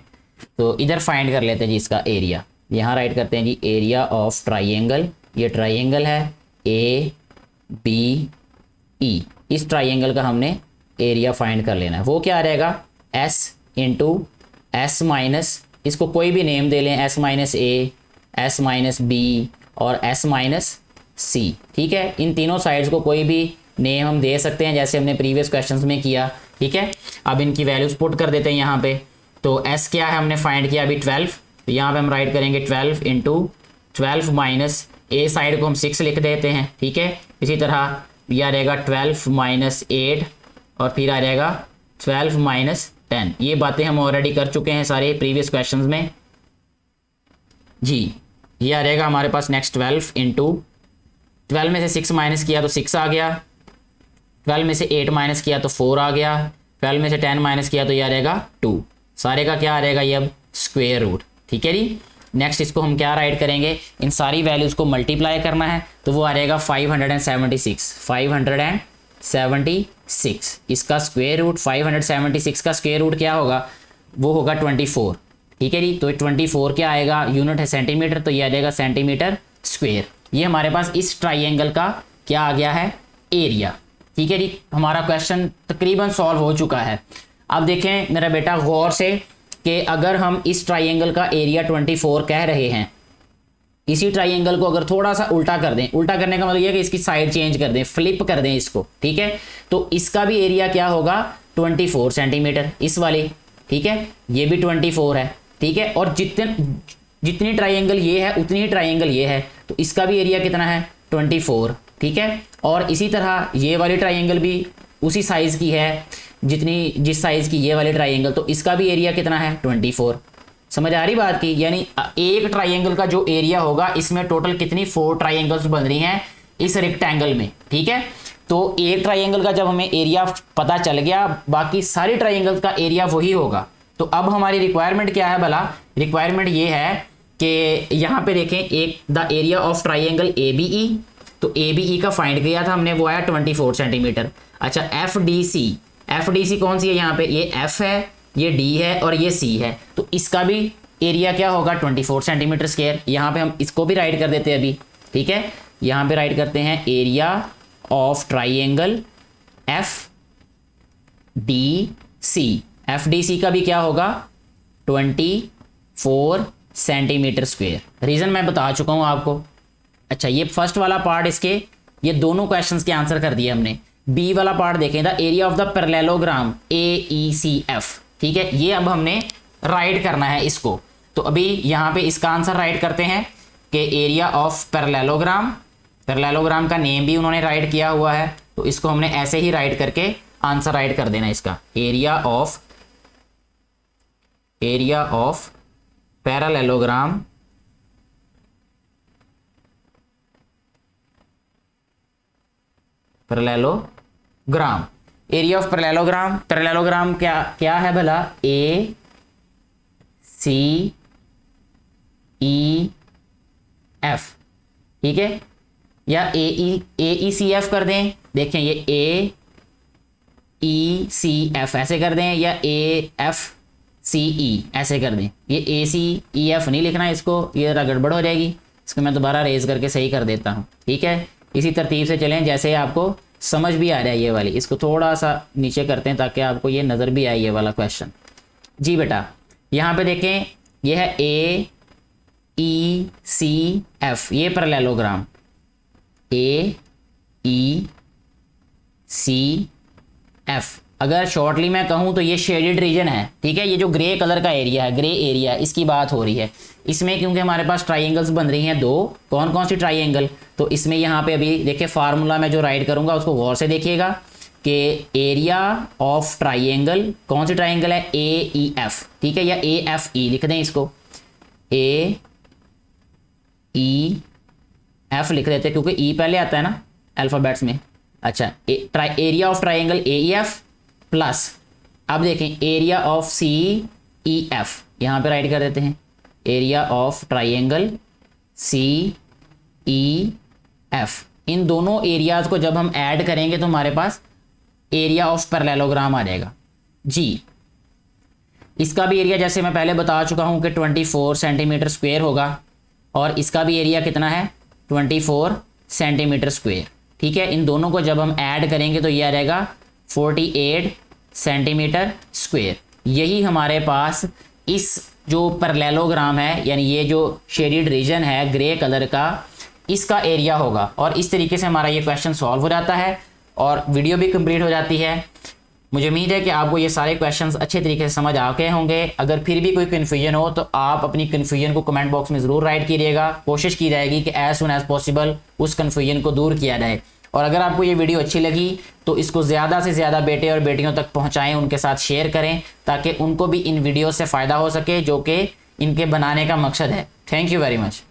तो इधर फाइंड कर लेते हैं जी इसका एरिया। यहाँ राइट करते हैं जी एरिया ऑफ ट्राइंगल, ये ट्राइंगल है ए बी ई, इस ट्राइंगल का हमने एरिया फाइंड कर लेना है। वो क्या रहेगा, एस इंटू एस माइनस, इसको कोई भी नेम दे लें, S minus A, S minus B और एस माइनस सी, ठीक है। इन तीनों साइड्स को कोई भी नेम हम दे सकते हैं, जैसे हमने प्रीवियस क्वेश्चंस में किया, ठीक है। अब इनकी वैल्यूज पुट कर देते हैं यहाँ पे। तो एस क्या है, हमने फाइंड किया अभी 12, तो यहाँ पे हम राइट करेंगे 12 इंटू 12 माइनस ए साइड को हम 6 लिख देते हैं, ठीक है। इसी तरह यह आ जाएगा 12 माइनस 8 और फिर आ जाएगा 12 माइनस 10। ये बातें हम ऑलरेडी कर चुके हैं सारे प्रीवियस क्वेश्चंस में जी। ये आ जाएगा हमारे पास नेक्स्ट 12 इंटू 12 में से 6 माइनस किया तो 6 आ गया, 12 में से 8 माइनस किया तो 4 आ गया, 12 में से 10 माइनस किया तो ये आ जाएगा 2। सारे का क्या आ जाएगा, ये अब स्क्वायर रूट, ठीक है जी। नेक्स्ट इसको हम क्या राइट करेंगे, इन सारी वैल्यूज को मल्टीप्लाई करना है, तो वो आ जाएगा 576। इसका स्क्वायर रूट 576 का स्क्वायर रूट क्या होगा, वो होगा 24, ठीक है जी। तो 24 क्या आएगा, यूनिट है सेंटीमीटर, तो ये आ जाएगा सेंटीमीटर स्क्वायर। ये हमारे पास इस ट्राइंगल का क्या आ गया है, एरिया, ठीक है जी। हमारा क्वेश्चन तकरीबन सॉल्व हो चुका है। अब देखें मेरा बेटा गौर से कि अगर हम इस ट्राइंगल का एरिया 24 कह रहे हैं, इसी ट्राइंगल को अगर थोड़ा सा उल्टा कर दें, उल्टा करने का मतलब यह कि इसकी साइड चेंज कर दें, फ्लिप कर दें इसको, ठीक है, तो इसका भी एरिया क्या होगा 24 सेंटीमीटर, इस वाली, ठीक है, ये भी 24 है, ठीक है। और जितनी ट्राइंगल ये है उतनी ही ट्राइंगल ये है, तो इसका भी एरिया कितना है 24, ठीक है। और इसी तरह ये वाली ट्राइंगल भी उसी साइज की है जिस साइज की ये वाली ट्राइंगल, तो इसका भी एरिया कितना है 24। समझ आ रही बात की, यानी एक ट्राइंगल का जो एरिया होगा इसमें टोटल कितनी 4 ट्राइंगल्स बन रही हैं इस रेक्टेंगल में, ठीक है। तो एक ट्राइंगल का जब हमें एरिया पता चल गया, बाकी सारी ट्राइंगल्स का एरिया वही होगा। तो अब हमारी रिक्वायरमेंट क्या है भला, रिक्वायरमेंट ये है कि यहाँ पे देखें एक the area of triangle A B E, तो ए बी ई का फाइंड किया था हमने, वो आया 24 सेंटीमीटर। अच्छा एफ डी सी कौन सी है यहाँ पे, ये एफ है, ये डी है और ये सी है, तो इसका भी एरिया क्या होगा 24 सेंटीमीटर स्क्वायर। यहाँ पे हम इसको भी राइट कर देते हैं अभी, ठीक है। यहाँ पे राइट करते हैं area of triangle F D C, F D C का भी क्या होगा 24 सेंटीमीटर स्क्वायर। रीज़न मैं बता चुका हूँ आपको। अच्छा ये फर्स्ट वाला पार्ट, इसके ये दोनों क्वेश्चंस के आंसर कर दिए हमने। बी वाला पार्ट देखें, the area of the parallelogram A E C F, ठीक है, ये अब हमने राइट करना है इसको। तो अभी यहाँ पे इसका आंसर राइट करते हैं कि एरिया ऑफ पैरेललोग्राम, पैरेललोग्राम का नेम भी उन्होंने राइट किया हुआ है, तो इसको हमने ऐसे ही राइट करके आंसर राइट कर देना इसका। Area of parallelogram area of parallelogram क्या है भला, ए सी ई एफ, ठीक है, या ए ई सी एफ कर दें। देखें ये ए ई सी एफ ऐसे कर दें, या ए एफ सी ई ऐसे कर दें। ये ए सी ई एफ नहीं लिखना इसको, ये जरा गड़बड़ हो जाएगी, इसको मैं दोबारा रेज करके सही कर देता हूँ, ठीक है। इसी तरतीब से चलें जैसे आपको समझ भी आ रहा है ये वाली। इसको थोड़ा सा नीचे करते हैं ताकि आपको ये नज़र भी आए ये वाला क्वेश्चन। जी बेटा यहाँ पे देखें, ये है ए ई सी एफ, ये parallelogram A E C F. अगर शॉर्टली मैं कहूँ तो ये शेडेड रीजन है, ठीक है। ये जो ग्रे कलर का एरिया है, ग्रे एरिया, इसकी बात हो रही है इसमें, क्योंकि हमारे पास ट्राइंगल्स बन रही हैं दो। कौन कौन सी ट्राइंगल, तो इसमें यहाँ पे अभी देखिए फार्मूला मैं जो राइट करूँगा उसको गौर से देखिएगा कि एरिया ऑफ ट्राइंगल, कौन सी ट्राइंगल है, ए ई एफ, ठीक है, या ए एफ ई लिख दें इसको, ए ई एफ लिख देते क्योंकि ई पहले आता है ना अल्फ़ाबेट्स में। अच्छा area of triangle A E F plus, अब देखें area of C E F, यहाँ पे राइट कर देते हैं एरिया ऑफ ट्राइंगल CEF। इन दोनों एरियाज को जब हम ऐड करेंगे तो हमारे पास एरिया ऑफ पैरेललोग्राम आ जाएगा जी। इसका भी एरिया जैसे मैं पहले बता चुका हूं कि 24 सेंटीमीटर स्क्वायर होगा और इसका भी एरिया कितना है 24 सेंटीमीटर स्क्वायर। ठीक है, इन दोनों को जब हम ऐड करेंगे तो ये आ जाएगा 48 सेंटीमीटर स्क्वायर। यही हमारे पास इस जो पैरेललोग्राम है यानी ये जो शेडेड रीजन है ग्रे कलर का, इसका एरिया होगा। और इस तरीके से हमारा ये क्वेश्चन सॉल्व हो जाता है और वीडियो भी कंप्लीट हो जाती है। मुझे उम्मीद है कि आपको ये सारे क्वेश्चंस अच्छे तरीके से समझ आ गए होंगे। अगर फिर भी कोई कन्फ्यूजन हो तो आप अपनी कन्फ्यूजन को कमेंट बॉक्स में ज़रूर राइट कीजिएगा। कोशिश की जाएगी कि एज सुन एज पॉसिबल उस कन्फ्यूजन को दूर किया जाए। और अगर आपको ये वीडियो अच्छी लगी तो इसको ज़्यादा से ज़्यादा बेटे और बेटियों तक पहुँचाएँ, उनके साथ शेयर करें ताकि उनको भी इन वीडियो से फ़ायदा हो सके जो कि इनके बनाने का मकसद है। Thank you very much.